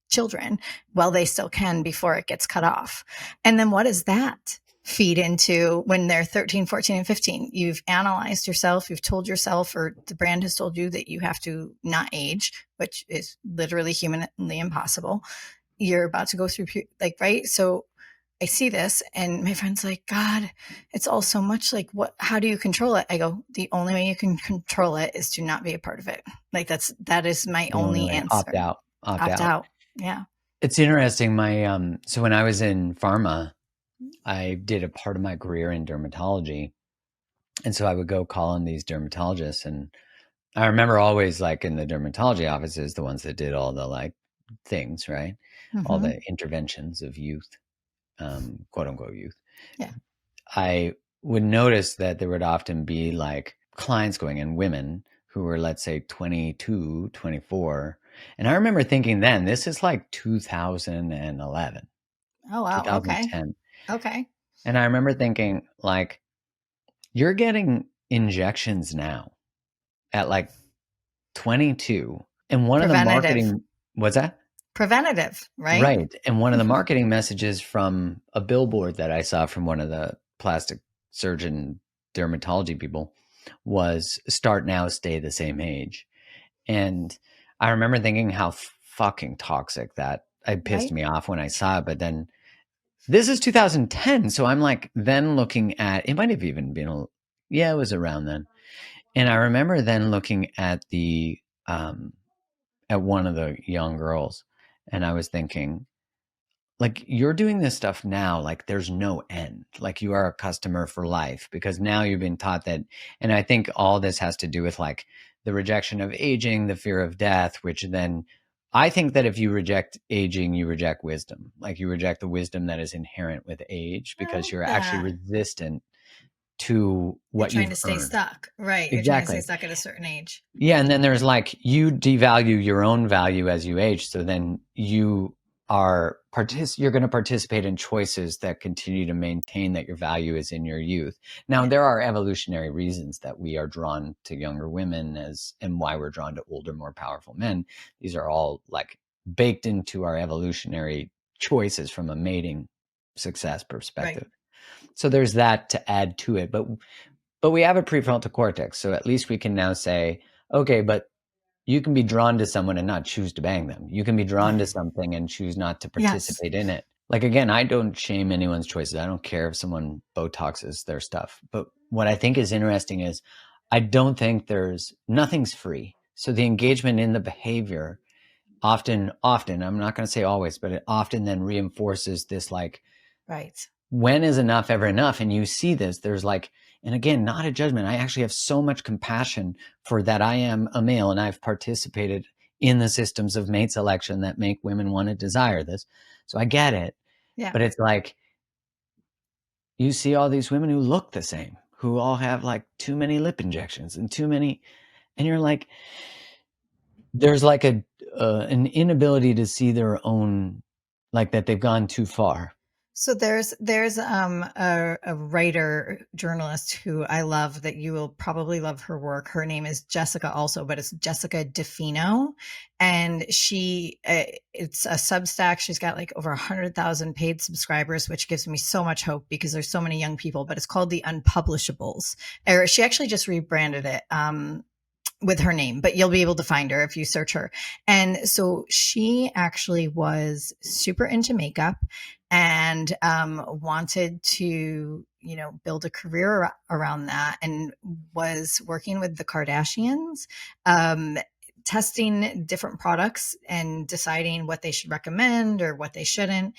children while they still can before it gets cut off. And then what does that feed into when they're 13, 14, and 15? You've analyzed yourself, you've told yourself, or the brand has told you that you have to not age, which is literally humanly impossible. you're about to go through, like, right? So I see this and my friend's like, God, it's all so much, like, what, how do you control it? I go, the only way you can control it is to not be a part of it. Like, that is my The only only way, opt answer. out, opt Opt out. out. Yeah. It's interesting. So when I was in pharma, I did a part of my career in dermatology. And so I would go call on these dermatologists. And I remember always, like, in the dermatology offices, the ones that did all the, like, things, right? All Mm-hmm. the interventions of youth, quote unquote youth. Yeah. I would notice that there would often be, like, clients going in, women who were, let's say, 22, 24. And I remember thinking then, this is like 2011, Oh, wow. Okay. 2010. Okay. And I remember thinking, like, you're getting injections now at like 22. And one of the Preventative. marketing, what's that? Preventative, right? Right. And one of the marketing messages from a billboard that I saw from one of the plastic surgeon dermatology people was start now, stay the same age. And I remember thinking how fucking toxic that it pissed Right. me off when I saw it. But then this is 2010. So I'm like, then looking at it, might have even been, yeah, it was around then. And I remember then looking at at one of the young girls, and I was thinking, like, you're doing this stuff now, like there's no end, like you are a customer for life, because now you've been taught that. And I think all this has to do with, like, the rejection of aging, the fear of death, which then I think that if you reject aging, you reject wisdom, like you reject the wisdom that is inherent with age, I because like you're actually that. resistant to You're what trying you've to stay earned. stuck. Right. You're trying to stay Exactly. stuck at a certain age. Yeah, and then there's, like, you devalue your own value as you age, so then you're going to participate in choices that continue to maintain that your value is in your youth. Now, Yeah. there are evolutionary reasons that we are drawn to younger women, and why we're drawn to older, more powerful men. These are all, like, baked into our evolutionary choices from a mating success Right. perspective. So there's that to add to it, but we have a prefrontal cortex, so at least we can now say, okay, but you can be drawn to someone and not choose to bang them. You can be drawn to something and choose not to Yes. participate in it. Like, again, I don't shame anyone's choices. I don't care if someone Botoxes their stuff. But what I think is interesting is I don't think nothing's free. So the engagement in the behavior often, I'm not going to say always, but it often then reinforces this, like, Right. when is enough ever enough? And you see this, there's, like, and again, not a judgment. I actually have so much compassion for that. I am a male and I've participated in the systems of mate selection that make women want to desire this. So I get it. Yeah. But it's like, you see all these women who look the same, who all have, like, too many lip injections and too many, and you're like, there's, like, an inability to see their own, like, that they've gone too far. So there's a writer journalist who I love, that you will probably love her work. Her name is Jessica also, but it's Jessica DeFino, and it's a Substack. She's got like over 100,000 paid subscribers, which gives me so much hope because there's so many young people. But it's called the Unpublishables, or she actually just rebranded it. With her name, but you'll be able to find her if you search her. And so she actually was super into makeup and wanted to, build a career around that, and was working with the Kardashians, testing different products and deciding what they should recommend or what they shouldn't.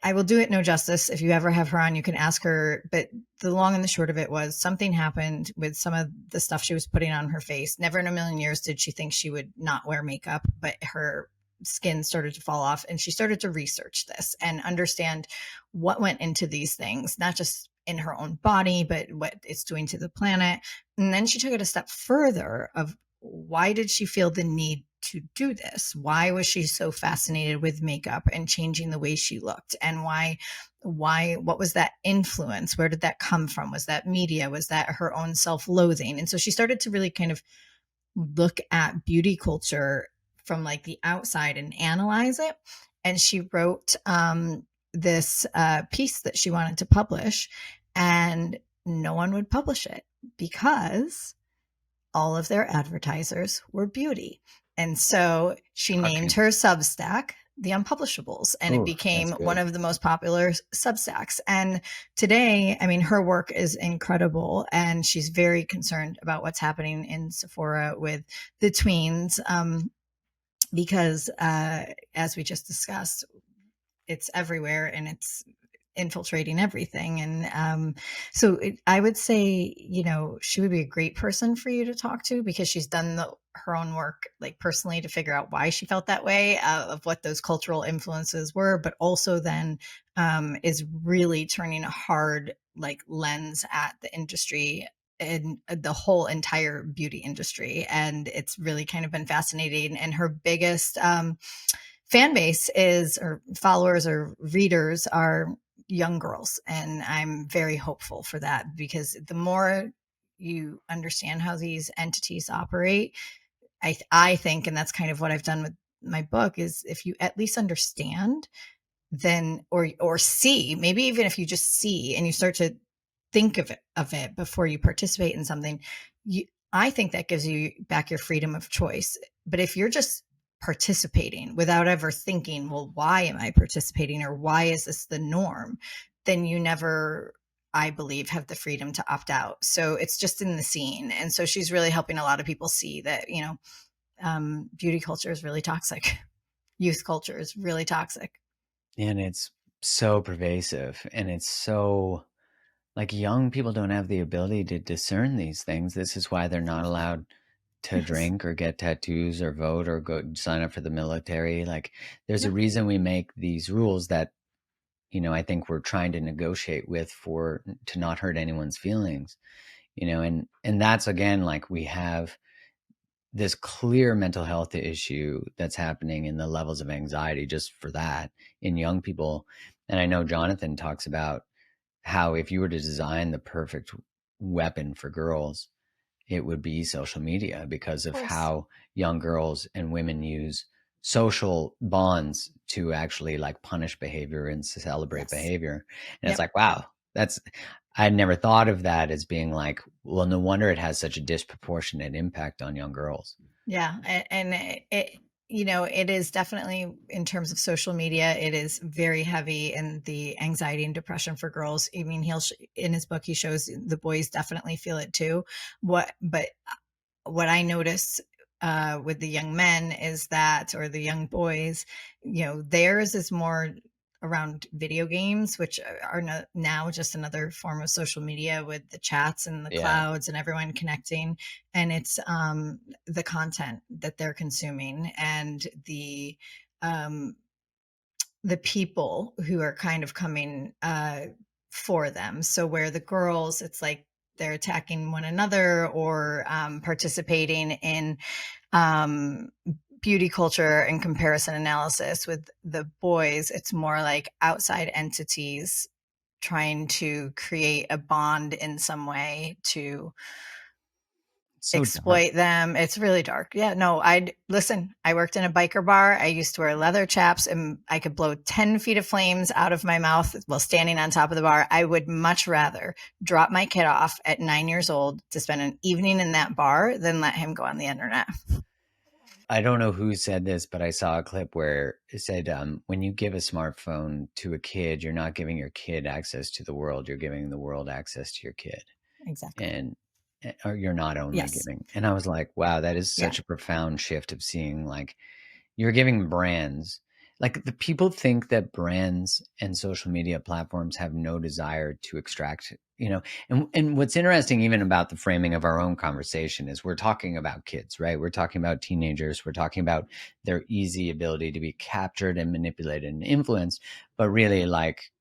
I will do it no justice. If you ever have her on, you can ask her. But the long and the short of it was, something happened with some of the stuff she was putting on her face. Never in a million years did she think she would not wear makeup, but her skin started to fall off. And she started to research this and understand what went into these things, not just in her own body, but what it's doing to the planet. And then she took it a step further of, why did she feel the need to do this? Why was she so fascinated with makeup and changing the way she looked? And what was that influence? Where did that come from? Was that media? Was that her own self-loathing? And so she started to really kind of look at beauty culture from like the outside and analyze it. And she wrote this piece that she wanted to publish, and no one would publish it because all of their advertisers were beauty. And so she named Fucking her Substack the unpublishables, and it Oh, that's became one good. of the most popular Substacks. And today, I mean, her work is incredible, and she's very concerned about what's happening in Sephora with the tweens, because as we just discussed, it's everywhere and it's infiltrating everything. And I would say, she would be a great person for you to talk to, because she's done her own work, like personally, to figure out why she felt that way, of what those cultural influences were, but also then is really turning a hard like lens at the industry and the whole entire beauty industry. And it's really kind of been fascinating. And her biggest fan base is, or followers or readers are, young girls. And I'm very hopeful for that, because the more you understand how these entities operate, I think, and that's kind of what I've done with my book, is if you at least understand, then, or see, maybe even if you just see and you start to think of it before you participate in something, you I think that gives you back your freedom of choice. But if you're just participating without ever thinking, well, why am I participating, or why is this the norm, then you never, I believe, have the freedom to opt out. So it's just in the scene. And so she's really helping a lot of people see that, beauty culture is really toxic. Youth culture is really toxic. And it's so pervasive, and it's so like young people don't have the ability to discern these things. This is why they're not allowed to Yes. drink or get tattoos or vote or go sign up for the military. Like there's a Yeah. reason we make these rules that, I think we're trying to negotiate with for to not hurt anyone's feelings, and that's again like we have this clear mental health issue that's happening in the levels of anxiety just for that in young people. And I know Jonathan talks about how if you were to design the perfect weapon for girls, it would be social media because Of of course. how young girls and women use social bonds to actually like punish behavior and celebrate Yes. behavior. And it's Yep. like, wow, that's, I'd never thought of that as being like, well, no wonder it has such a disproportionate impact on young girls. Yeah, and it is definitely, in terms of social media, it is very heavy in the anxiety and depression for girls. I mean, in his book he shows the boys definitely feel it too. But what I notice with the young men is that, or the young boys, theirs is more around video games, which are now just another form of social media with the chats and the Yeah. clouds and everyone connecting. And it's the content that they're consuming, and um, the people who are kind of coming for them. So where the girls, it's like they're attacking one another, or participating in um, beauty culture and comparison analysis. With the boys, it's more like outside entities trying to create a bond in some way to It's so dark. exploit them. It's really dark. Yeah, no, I worked in a biker bar. I used to wear leather chaps, and I could blow 10 feet of flames out of my mouth while standing on top of the bar. I would much rather drop my kid off at 9 years old to spend an evening in that bar than let him go on the internet. I don't know who said this, but I saw a clip where it said, when you give a smartphone to a kid, you're not giving your kid access to the world. You're giving the world access to your kid. Exactly. And or you're not only Yes. giving. And I was like, wow, that is Yeah. such a profound shift of seeing like you're giving brands, like the people think that brands and social media platforms have no desire to extract, and what's interesting even about the framing of our own conversation is we're talking about kids, right? We're talking about teenagers, we're talking about their easy ability to be captured and manipulated and influenced, but really like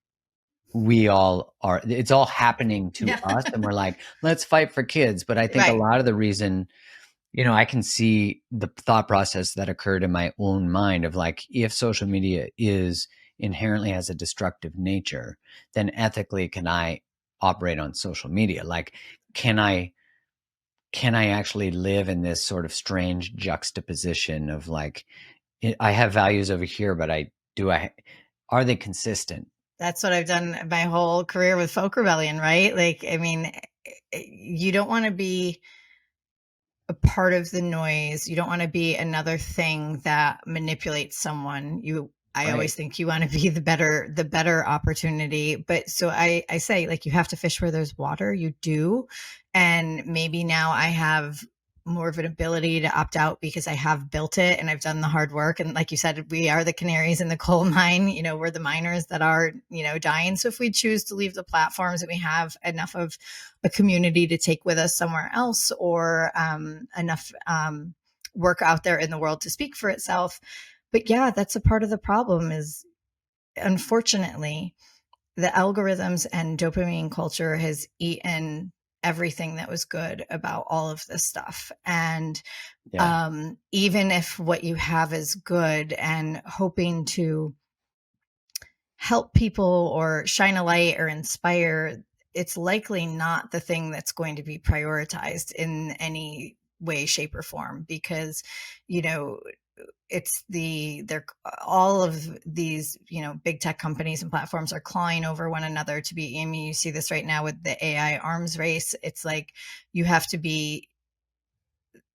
we all are, it's all happening to Yeah. us and we're like, let's fight for kids. But I think a Right. lot of the reason, I can see the thought process that occurred in my own mind of like, if social media is inherently has a destructive nature, then ethically can I operate on social media? Like, can I actually live in this sort of strange juxtaposition of like, I have values over here, but are they consistent? That's what I've done my whole career with Folk Rebellion, right? Like, I mean, you don't want to be a part of the noise. You don't want to be another thing that manipulates someone. You I always Right. think you want to be the better opportunity. But so I say, like, you have to fish where there's water. You do. And maybe now I have more of an ability to opt out because I have built it and I've done the hard work. And like you said, we are the canaries in the coal mine. We're the miners that are, dying. So if we choose to leave the platforms and we have enough of a community to take with us somewhere else, or enough work out there in the world to speak for itself. But yeah, that's a part of the problem is, unfortunately, the algorithms and dopamine culture has eaten everything that was good about all of this stuff. And Yeah. even if what you have is good and hoping to help people or shine a light or inspire, it's likely not the thing that's going to be prioritized in any way, shape, or form, because, you know, they're all of these, big tech companies and platforms are clawing over one another to be. I mean, you see this right now with the AI arms race. It's like you have to be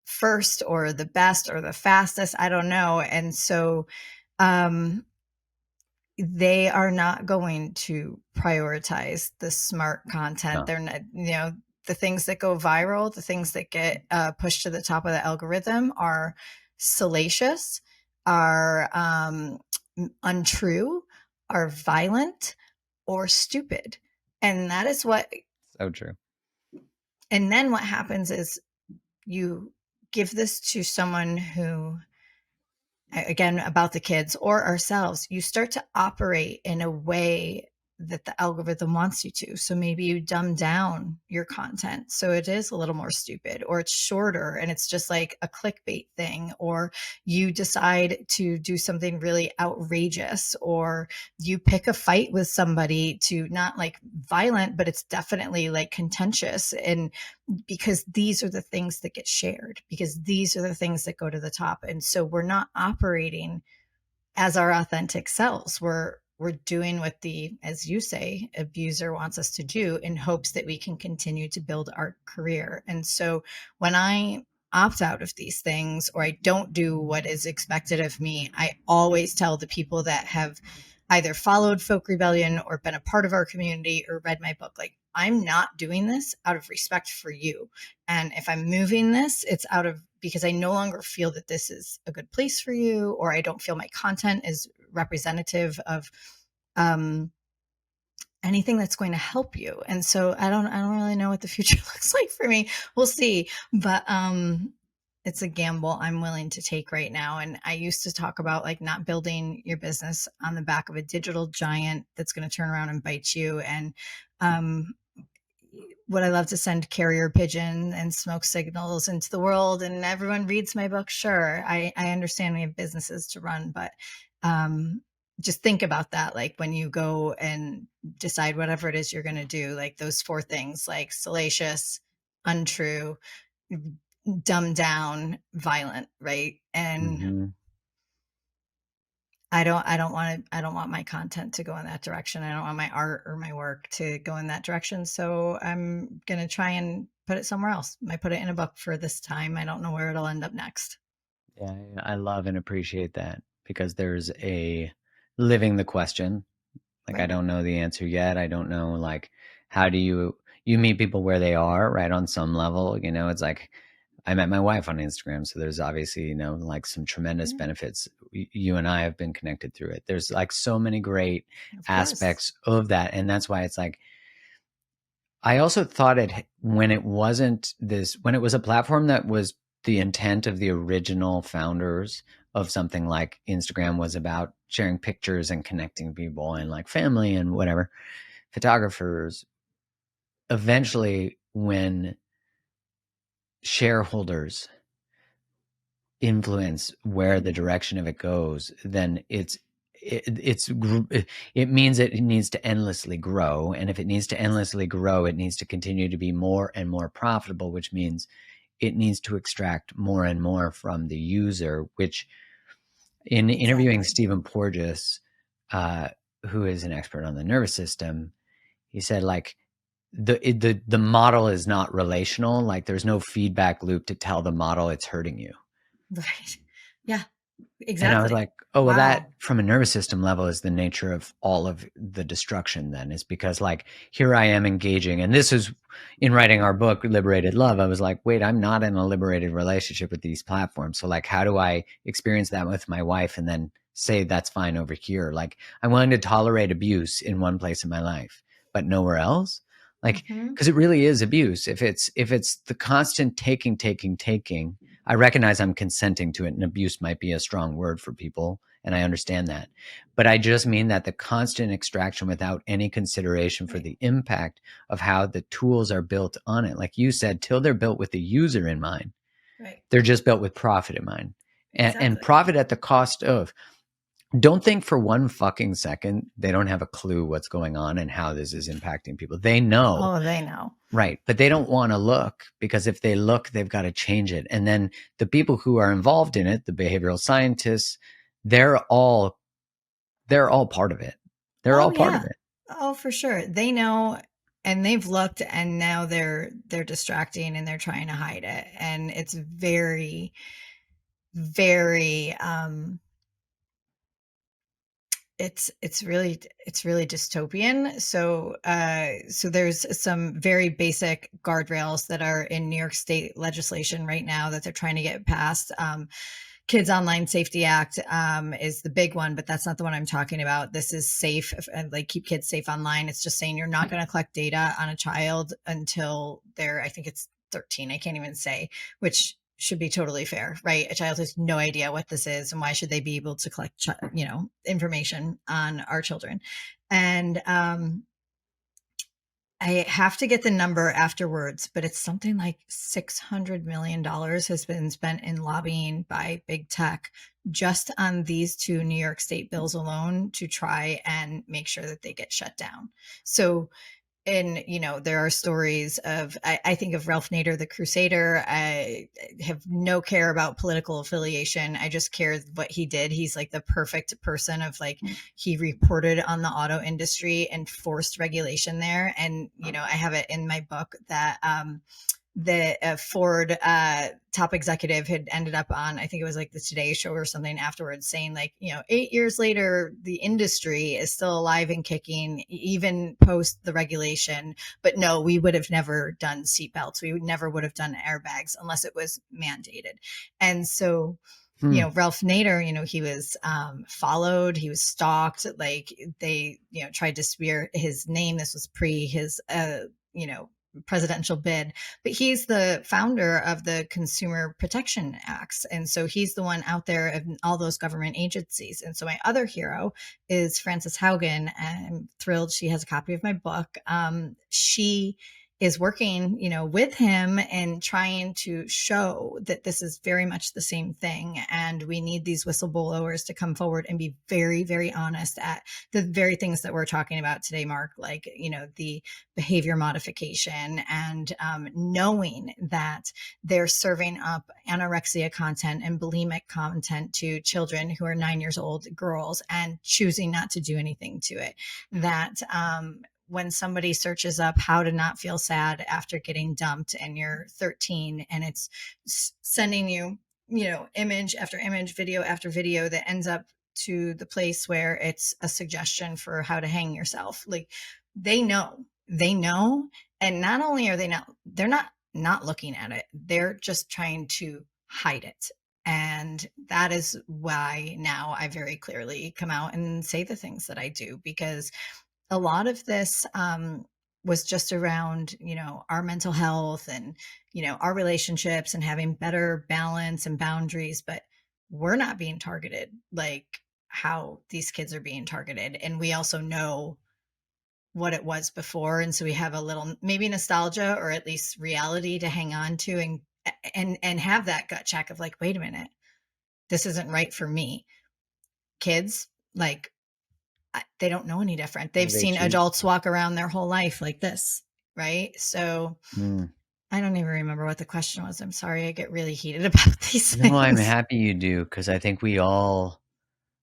first or the best or the fastest. I don't know. And so um they are not going to prioritize the smart content. No. They're not, the things that go viral, the things that get pushed to the top of the algorithm are salacious, are untrue, are violent, or stupid. And that is what, So true. and then what happens is you give this to someone who, again, about the kids or ourselves, you start to operate in a way that the algorithm wants you to. So maybe you dumb down your content so it is a little more stupid, or it's shorter and it's just like a clickbait thing, or you decide to do something really outrageous, or you pick a fight with somebody to, not like violent, but it's definitely like contentious. And because these are the things that get shared, because these are the things that go to the top. And so we're not operating as our authentic selves. We're doing what the, as you say, abuser wants us to do in hopes that we can continue to build our career. And so when I opt out of these things, or I don't do what is expected of me, I always tell the people that have either followed Folk Rebellion or been a part of our community or read my book, like, I'm not doing this out of respect for you. And if I'm moving this, it's out of, because I no longer feel that this is a good place for you, or I don't feel my content is representative of um, anything that's going to help you. And so I don't really know what the future looks like for me. We'll see. But it's a gamble I'm willing to take right now. And I used to talk about, like, not building your business on the back of a digital giant that's going to turn around and bite you. And um, would I love to send carrier pigeon and smoke signals into the world and everyone reads my book? Sure. I understand we have businesses to run, but um, just think about that. Like, when you go and decide whatever it is you're going to do, like those four things, like salacious, untrue, dumbed down, violent, right? And Hmm. I don't want my content to go in that direction. I don't want my art or my work to go in that direction. So I'm going to try and put it somewhere else. I put it in a book for this time. I don't know where it'll end up next. Yeah, I love and appreciate that because there's a living the question. Like, I Right. don't know the answer yet. I don't know, like, how do you meet people where they are, right? On some level, it's like I met my wife on Instagram, so there's obviously, like some tremendous Yeah, benefits. You and I have been connected through it. There's like so many great of course. aspects of that, and that's why it's like I also thought when it wasn't this, when it was a platform that was the intent of the original founders of something like Instagram was about sharing pictures and connecting people and like family and whatever, photographers. Eventually, when shareholders influence where the direction of it goes, then it means it needs to endlessly grow, and if it needs to endlessly grow, it needs to continue to be more and more profitable, which means it needs to extract more and more from the user. Which, in interviewing Exactly. Stephen Porges, uh, who is an expert on the nervous system, he said, like, the model is not relational. Like, there's no feedback loop to tell the model it's hurting you. Right. Yeah. And I was Exactly. like, oh, well, that Wow. from a nervous system level is the nature of all of the destruction then, is because like here I am engaging. And this is in writing our book, Liberated Love. I was like, wait, I'm not in a liberated relationship with these platforms. So like, how do I experience that with my wife and then say that's fine over here? Like I'm willing to tolerate abuse in one place in my life, but nowhere else. Like, Hmm. because it really is abuse. If it's the constant taking, I recognize I'm consenting to it, and abuse might be a strong word for people, and I understand that. But I just mean that the constant extraction without any consideration for Right. the impact of how the tools are built on it. Like you said, till they're built with the user in mind, Right. they're just built with profit in mind. And Exactly. profit at the cost of. Don't think for one fucking second they don't have a clue what's going on and how this is impacting people. They know. Oh, they know. Right. But they don't want to look, because if they look, they've got to change it. And then the people who are involved in it, the behavioral scientists, they're all they're all part of it. They're Oh all part of yeah. it. Oh, for sure. They know, and they've looked, and now they're distracting and they're trying to hide it. And it's very, very it's really dystopian. So so there's some very basic guardrails that are in New York State legislation right now that they're trying to get passed. Kids Online Safety Act is the big one, but that's not the one I'm talking about. This is safe, like keep kids safe online. It's just saying you're not going to collect data on a child until they're, I think it's 13. I can't even say, which should be totally fair, right? A child has no idea what this is, and why should they be able to collect, information on our children? And I have to get the number afterwards, but it's something like $600 million has been spent in lobbying by big tech just on these two New York State bills alone to try and make sure that they get shut down. So, and there are stories of, I think of Ralph Nader, the Crusader. I have no care about political affiliation. I just care what he did. He's like the perfect person of like, he reported on the auto industry and forced regulation there. And I have it in my book that the Ford top executive had ended up on, I think it was like the Today Show or something afterwards, saying like, 8 years later, the industry is still alive and kicking, even post the regulation. But no, we would have never done seatbelts. We would never would have done airbags unless it was mandated. And so, Hmm. Ralph Nader, he was followed, he was stalked. Like they, tried to smear his name. This was pre his, presidential bid, but he's the founder of the Consumer Protection Acts. And so he's the one out there in all those government agencies. And so my other hero is Frances Haugen. I'm thrilled she has a copy of my book. She is working, with him and trying to show that this is very much the same thing. And we need these whistleblowers to come forward and be very, very honest at the very things that we're talking about today, Mark, like, the behavior modification and knowing that they're serving up anorexia content and bulimic content to children who are 9 years old, girls, and choosing not to do anything to it. That when somebody searches up how to not feel sad after getting dumped and you're 13, and it's sending you, image after image, video after video, that ends up to the place where it's a suggestion for how to hang yourself. Like they know. And not only are they're not looking at it, they're just trying to hide it. And that is why now I very clearly come out and say the things that I do, because a lot of this was just around, our mental health and, our relationships and having better balance and boundaries. But we're not being targeted like how these kids are being targeted. And we also know what it was before. And so we have a little, maybe nostalgia or at least reality to hang on to, and have that gut check of like, wait a minute, this isn't right for me. Kids, like, they don't know any different. What They've do they seen choose? adults walk around their whole life like this, right? So Hmm. I don't even remember what the question was. I'm sorry. I get really heated about these No, I'm things. happy you do, because I think we all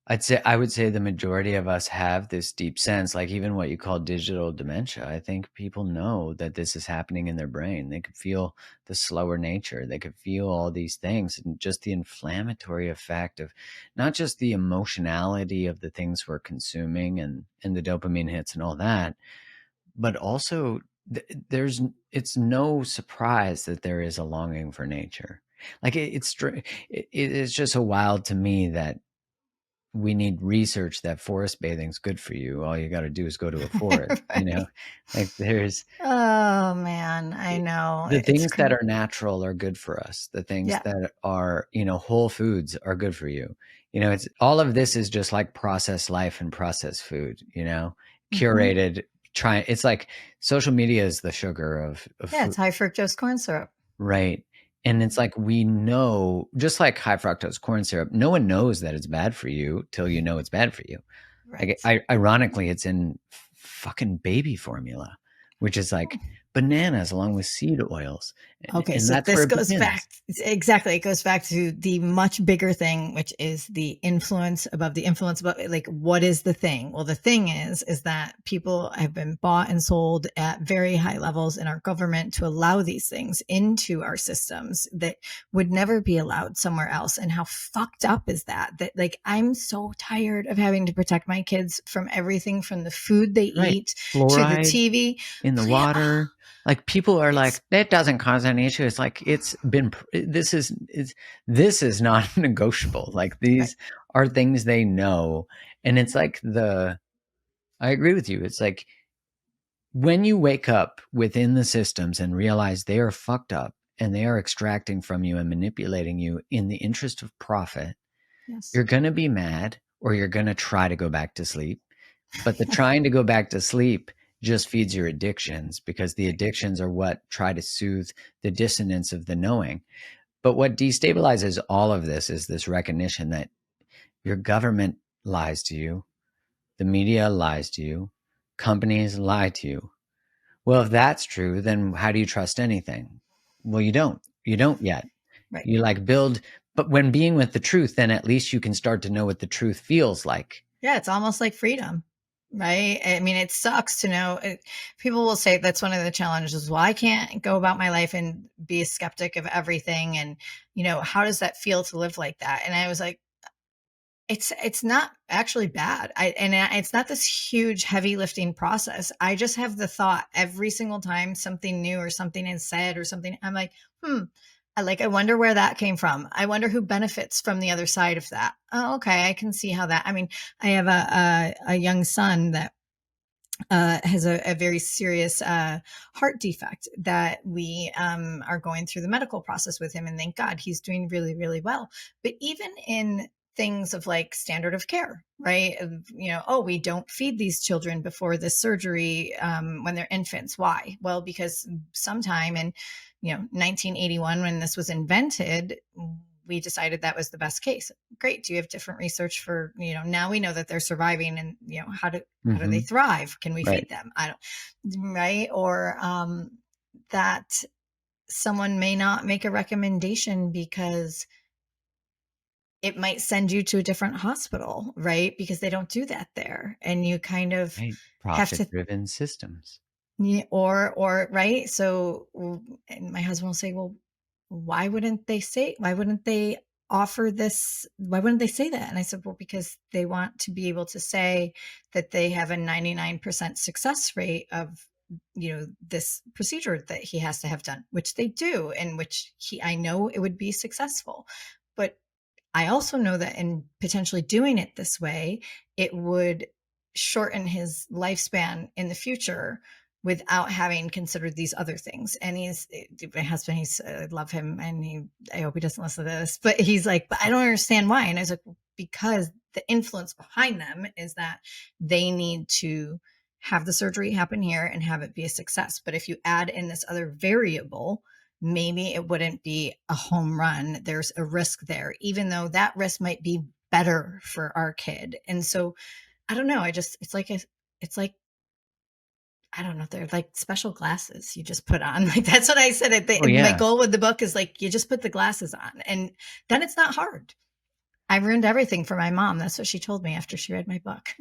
I would say the majority of us have this deep sense, like even what you call digital dementia. I think people know that this is happening in their brain. They could feel the slower nature. They could feel all these things, and just the inflammatory effect of not just the emotionality of the things we're consuming and the dopamine hits and all that, but also there's it's no surprise that there is a longing for nature. Like it is just so wild to me that we need research that forest bathing is good for you. All you got to do is go to a forest, Right. like there's Oh man, I know. the It's things that are natural are good for us. The things yeah. that are, whole foods are good for you. It's all of this is just like processed life and processed food, Mhm. curated. It's like social media is the sugar of Yeah, it's food. high fructose corn syrup. Right. And it's like we know, just like high fructose corn syrup, no one knows that it's bad for you till you know it's bad for you. Like, Right. ironically, it's in fucking baby formula, which is like bananas along with seed oils, Okay, and so that's where this it goes back begins. exactly. It goes back to the much bigger thing, which is the influence above the influence above. Like, what is the thing? Well, the thing is that people have been bought and sold at very high levels in our government to allow these things into our systems that would never be allowed somewhere else. And how fucked up is that? That like I'm so tired of having to protect my kids from everything from the food they Right. eat to the Fluoride TV. in the water. Like people are It's like, that doesn't cause any issue. It's like this is not negotiable. Like right. these are things they know. And it's like I agree with you. It's like when you wake up within the systems and realize they are fucked up and they are extracting from you and manipulating you in the interest of profit, Yes. you're going to be mad or you're going to try to go back to sleep. But the trying to go back to sleep just feeds your addictions because the Right. addictions are what try to soothe the dissonance of the knowing. But what destabilizes all of this is this recognition that your government lies to you, the media lies to you, companies lie to you. Well, if that's true, then how do you trust anything? Well, you don't. You don't yet. Right. You like build, but when being with the truth, then at least you can start to know what the truth feels like. Yeah, it's almost like freedom, right? I mean, it sucks to know. People will say that's one of the challenges. Well, I can't go about my life and be a skeptic of everything. And, how does that feel to live like that? And I was like, it's not actually bad. It's not this huge heavy lifting process. I just have the thought every single time something new or something is said or something. I'm like, I wonder where that came from. I wonder who benefits from the other side of that. Oh, okay, I can see how that. I mean, I have a young son that has a very serious heart defect that we are going through the medical process with him. And thank God he's doing really, really well. But even in things of like standard of care, right? Oh, we don't feed these children before this surgery when they're infants. Why? Well, because sometime in 1981 when this was invented, we decided that was the best case. Great. Do you have different research for, now we know that they're surviving and, how do they Mm-hmm. thrive? Can we Right. feed them? I don't, right. Or, that someone may not make a recommendation because it might send you to a different hospital, right? Because they don't do that there. And you kind of Right. have Profit to, driven systems. yeah, or right. So, and my husband will say, well, why wouldn't they offer this? Why wouldn't they say that? And I said, well, because they want to be able to say that they have a 99% success rate of, this procedure that he has to have done, which they do, and which I know it would be successful. But I also know that in potentially doing it this way, it would shorten his lifespan in the future without having considered these other things. And my husband, I love him and I hope he doesn't listen to this, but he's like, but I don't understand why. And I was like, because the influence behind them is that they need to have the surgery happen here and have it be a success. But if you add in this other variable, maybe it wouldn't be a home run. There's a risk there, even though that risk might be better for our kid. And so I don't know. It's like, I don't know. They're like special glasses you just put on. Like that's what I said. Oh My yeah. goal with the book is like, you just put the glasses on and then it's not hard. I ruined everything for my mom. That's what she told me after she read my book.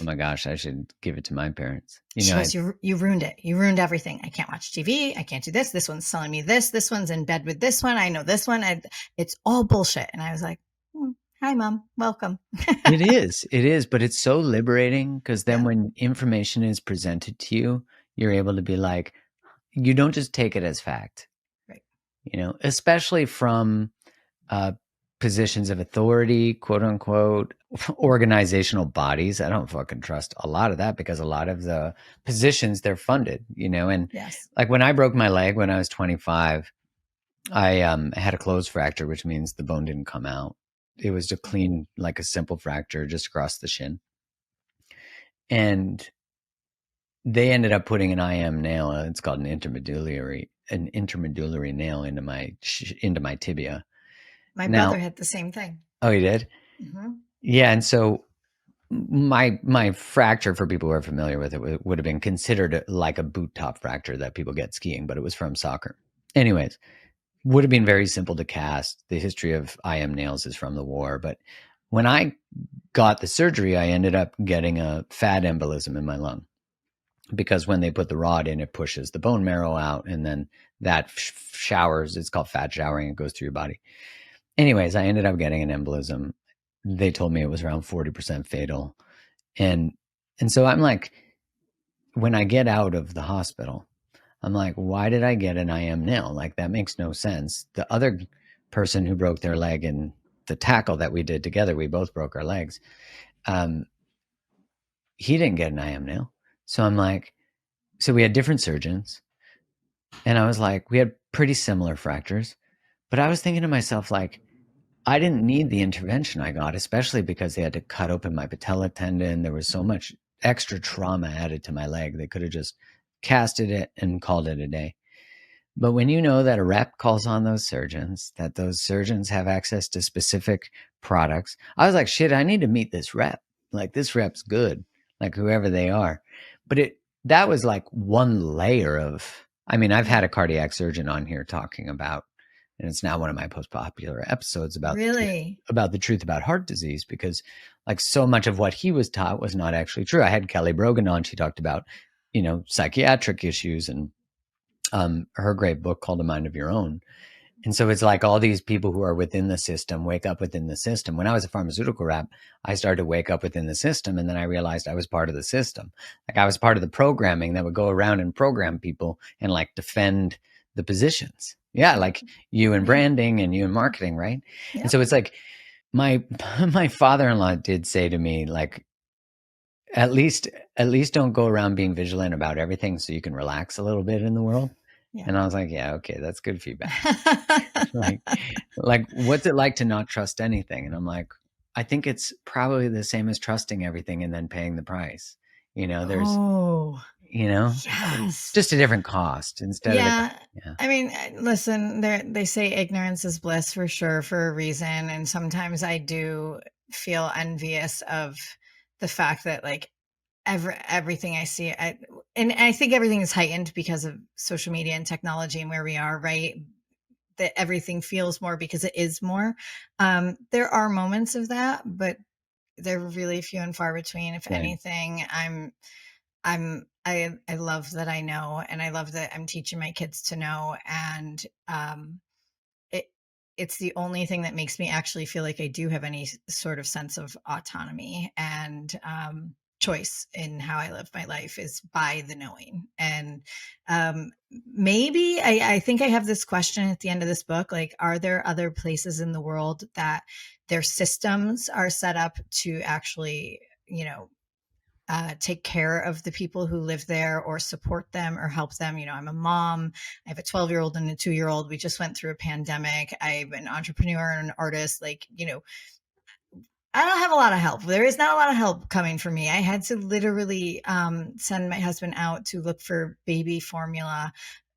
Oh my gosh, I should give it to my parents. She goes, you ruined it. You ruined everything. I can't watch TV. I can't do this. This one's telling me this. This one's in bed with this one. I know this one. It's all bullshit. And I was like, hi, Mom. Welcome. It is, but it's so liberating because then Yeah. when information is presented to you, you're able to be like, you don't just take it as fact, Right. Especially from positions of authority, quote unquote, organizational bodies. I don't fucking trust a lot of that because a lot of the positions they're funded, and Yes. like when I broke my leg when I was 25, I had a closed fracture, which means the bone didn't come out. It was a clean, like a simple fracture just across the shin. And they ended up putting an IM nail. It's called an intermedullary nail into my tibia. My brother Now, had the same thing. oh, you did? Mm-hmm. Yeah, and so my fracture, for people who are familiar with it, would have been considered like a boot top fracture that people get skiing, but it was from soccer. Anyways, would have been very simple to cast. The history of IM nails is from the war, but when I got the surgery, I ended up getting a fat embolism in my lung because when they put the rod in, it pushes the bone marrow out, and then that showers. It's called fat showering. It goes through your body. Anyways, I ended up getting an embolism. They told me it was around 40% fatal. And so I'm like, when I get out of the hospital, I'm like, why did I get an IM nail? Like, that makes no sense. The other person who broke their leg in the tackle that we did together, we both broke our legs. He didn't get an IM nail. So I'm like, so we had different surgeons. And I was like, we had pretty similar fractures. But I was thinking to myself, like, I didn't need the intervention I got, especially because they had to cut open my patella tendon. There was so much extra trauma added to my leg. They could have just casted it and called it a day. But when you know that a rep calls on those surgeons, that those surgeons have access to specific products, I was like, shit, I need to meet this rep. Like, this rep's good, like whoever they are. But that was like one layer of, I mean, I've had a cardiac surgeon on here talking about, and it's now one of my most popular episodes about Really? the truth about heart disease, because like so much of what he was taught was not actually true. I had Kelly Brogan on. She talked about, psychiatric issues and her great book called A Mind of Your Own. And so it's like all these people who are within the system wake up within the system. When I was a pharmaceutical rep, I started to wake up within the system. And then I realized I was part of the system. Like, I was part of the programming that would go around and program people and like defend the positions. Yeah. Like you in branding and you in marketing. Right. Yep. And so it's like my father-in-law did say to me, like, at least don't go around being vigilant about everything so you can relax a little bit in the world. Yeah. And I was like, yeah, okay, that's good feedback. like what's it like to not trust anything? And I'm like, I think it's probably the same as trusting everything and then paying the price. There's Yes. just a different cost instead of I mean, listen, they say ignorance is bliss for sure, for a reason. And sometimes I do feel envious of the fact that like everything I see, and I think everything is heightened because of social media and technology and where we are, right? That everything feels more because it is more. There are moments of that, but they're really few and far between. If Right. anything, I love that I know, and I love that I'm teaching my kids to know. And it it's the only thing that makes me actually feel like I do have any sort of sense of autonomy and choice in how I live my life is by the knowing. And maybe I think I have this question at the end of this book, like, are there other places in the world that their systems are set up to actually, take care of the people who live there or support them or help them. I'm a mom. I have a 12-year-old and a 2-year-old. We just went through a pandemic. I'm an entrepreneur and an artist. I don't have a lot of help. There is not a lot of help coming for me. I had to literally send my husband out to look for baby formula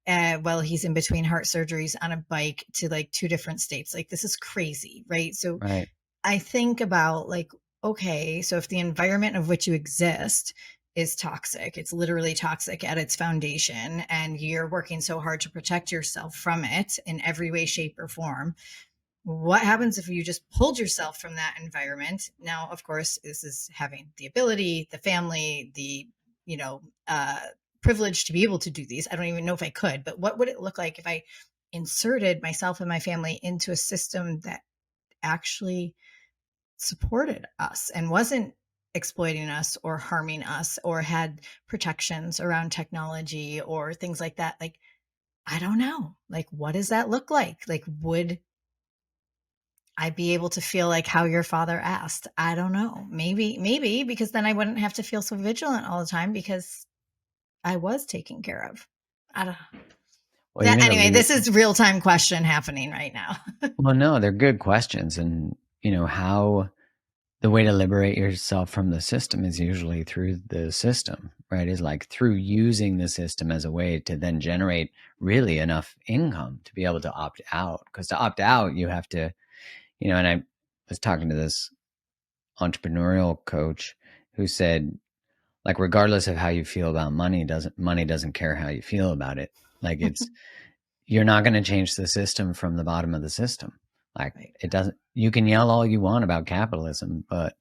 while he's in between heart surgeries on a bike to like 2 different states. Like, this is crazy, right? So Right. I think about like, okay, so if the environment of which you exist is toxic, it's literally toxic at its foundation, and you're working so hard to protect yourself from it in every way, shape, or form, what happens if you just pulled yourself from that environment? Now, of course, this is having the ability, the family, the, you know, privilege to be able to do these. I don't even know if I could, but what would it look like if I inserted myself and my family into a system that actually supported us and wasn't exploiting us or harming us or had protections around technology or things like that? Like, I don't know. Like, what does that look like? Like, would I be able to feel like how your father asked? I don't know. Maybe because then I wouldn't have to feel so vigilant all the time because I was taken care of. I don't Well, you're that going to anyway, leave. this is real time question happening right now. Well, no, they're good questions. And, how the way to liberate yourself from the system is usually through the system, right? Is like through using the system as a way to then generate really enough income to be able to opt out. Because to opt out, you have to, and I was talking to this entrepreneurial coach who said, like, regardless of how you feel about money doesn't care how you feel about it. Like, you're not going to change the system from the bottom of the system. Like, Right. it doesn't, you can yell all you want about capitalism, but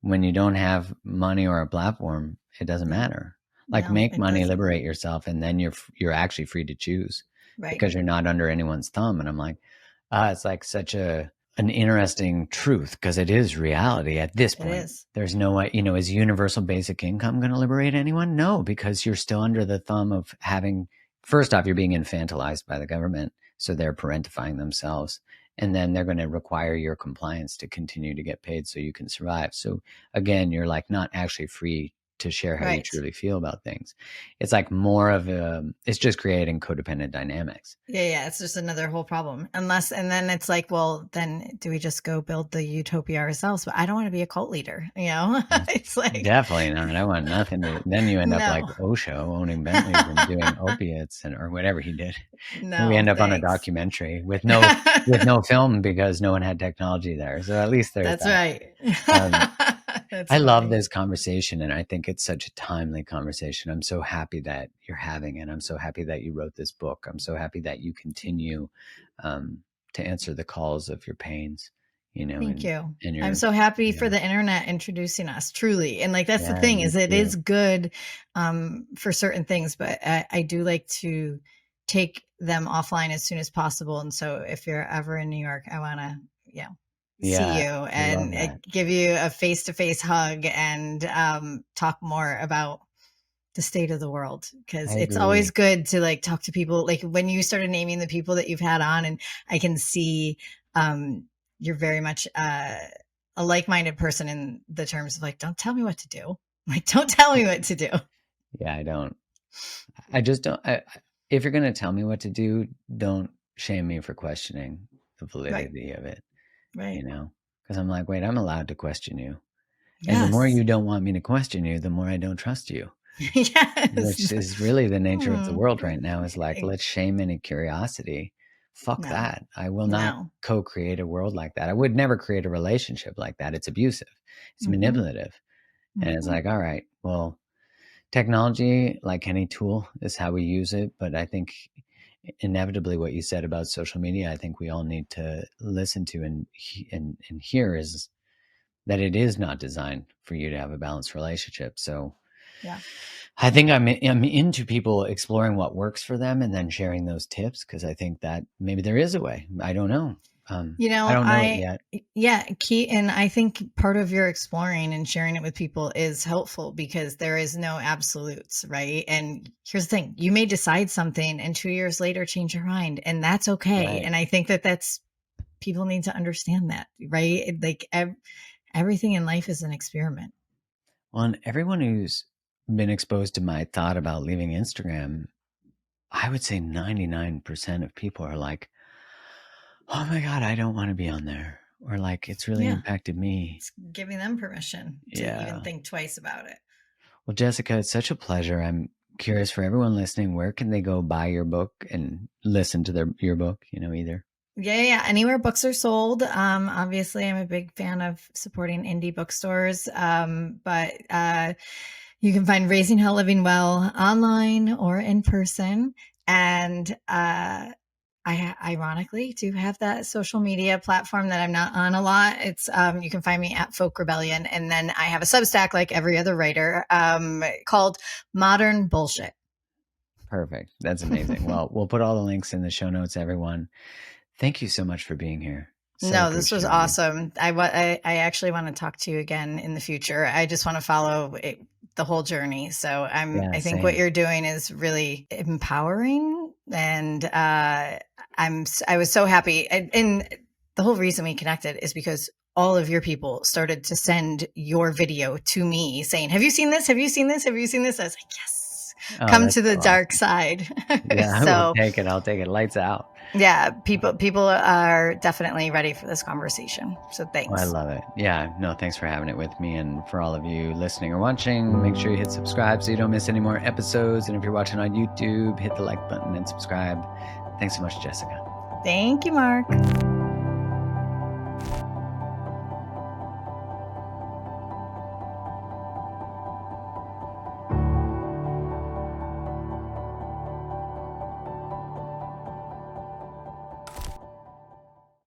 when you don't have money or a platform, it doesn't No, matter. Like, no, make it money, doesn't. liberate yourself, and then you're actually free to choose Right. because you're not under anyone's thumb. And I'm like, it's like such an interesting truth because it is reality at this It point. is. There's no way, is universal basic income going to liberate anyone? No, because you're still under the thumb of having, first off, you're being infantilized by the government. So they're parentifying themselves. And then they're going to require your compliance to continue to get paid so you can survive. So again, you're like not actually free to share how you Right. truly feel about things. It's like more of it's just creating codependent dynamics. Yeah, it's just another whole problem. Unless, and then it's like, well, then do we just go build the utopia ourselves? But I don't want to be a cult leader, you know? It's like, Definitely not. I want nothing to. Then you end up like no, Osho owning Bentleys and doing opiates or whatever he did. And we no, end up on a thanks. documentary with no film because no one had technology there. So at least there's That's that. right. Um, That's I love funny. this conversation, and I think it's such a timely conversation. I'm so happy that you're having it. I'm so happy that you wrote this book. I'm so happy that you continue um, to answer the calls of your pains, Thank and you. and I'm your so happy for yeah the internet introducing us, truly. And like that's the yeah thing me is it too. is good for certain things, but I do like to take them offline as soon as possible. And so if you're ever in New York, I want to, see Yeah, you I love and that. give you a face-to-face hug and talk more about the state of the world I because it's always agree. good to like talk to people like when you started naming the people that you've had on and I can see um you're very much a like-minded person in the terms of like don't tell me what to do, like don't tell me what to do. Yeah, I don't. I just don't. If you're going to tell me what to do, don't shame me for questioning the Right, validity of it, right. Because I'm like, wait, I'm allowed to question you. And the more Yes. you don't want me to question you, the more I don't trust you, Yes. which is really the nature of the Hmm. world right now is like, let's shame any curiosity. Fuck No, that. I will not no. co create a world like that. I would never create a relationship like that. It's abusive, it's Hmm. manipulative. And it's Hmm. like, all right, well, technology, like any tool, is how we use it. But I think inevitably what you said about social media, I think we all need to listen to and hear is that it is not designed for you to have a balanced relationship. So Yeah. I think I'm into people exploring what works for them and then sharing those tips because I think that maybe there is a way. I don't know. You I know, don't know it yet. yeah, key, and I think part of your exploring and sharing it with people is helpful because there is no absolutes, right? And here's the thing, you may decide something and 2 years later change your mind, and that's okay. Right. And I think that that's people need to understand that, right? Like everything in life is an experiment. Well, and everyone who's been exposed to my thought about leaving Instagram, I would say 99% of people are like, oh my God, I don't want to be on there. Or like, it's really Yeah, impacted me. it's giving them permission to even Yeah. think twice about it. Well, Jessica, it's such a pleasure. I'm curious for everyone listening, where can they go buy your book and listen to your book, either? Yeah. Anywhere books are sold. Obviously, I'm a big fan of supporting indie bookstores. But you can find Raising Hell Living Well online or in person. And I ironically do have that social media platform that I'm not on a lot. It's you can find me at Folk Rebellion, and then I have a Substack like every other writer called Modern Bullshit. Perfect. That's amazing. Well, we'll put all the links in the show notes, everyone. Thank you so much for being here. So No, this was appreciate you. awesome. I actually want to talk to you again in the future. I just want to follow the whole journey. So I think what same. you're doing is really empowering, and I was so happy. And the whole reason we connected is because all of your people started to send your video to me saying, "Have you seen this? Have you seen this? Have you seen this?" I was like, "Yes, Oh, come that's to the so dark awesome. side." Yeah, I will So take it. I'll take it. Lights out. yeah, people are definitely ready for this conversation. So Oh, I thanks. love it. Yeah, no, thanks for having it with me. And for all of you listening or watching, make sure you hit subscribe so you don't miss any more episodes. And if you're watching on YouTube, hit the like button and subscribe. Thanks so much, Jessica. Thank you, Mark.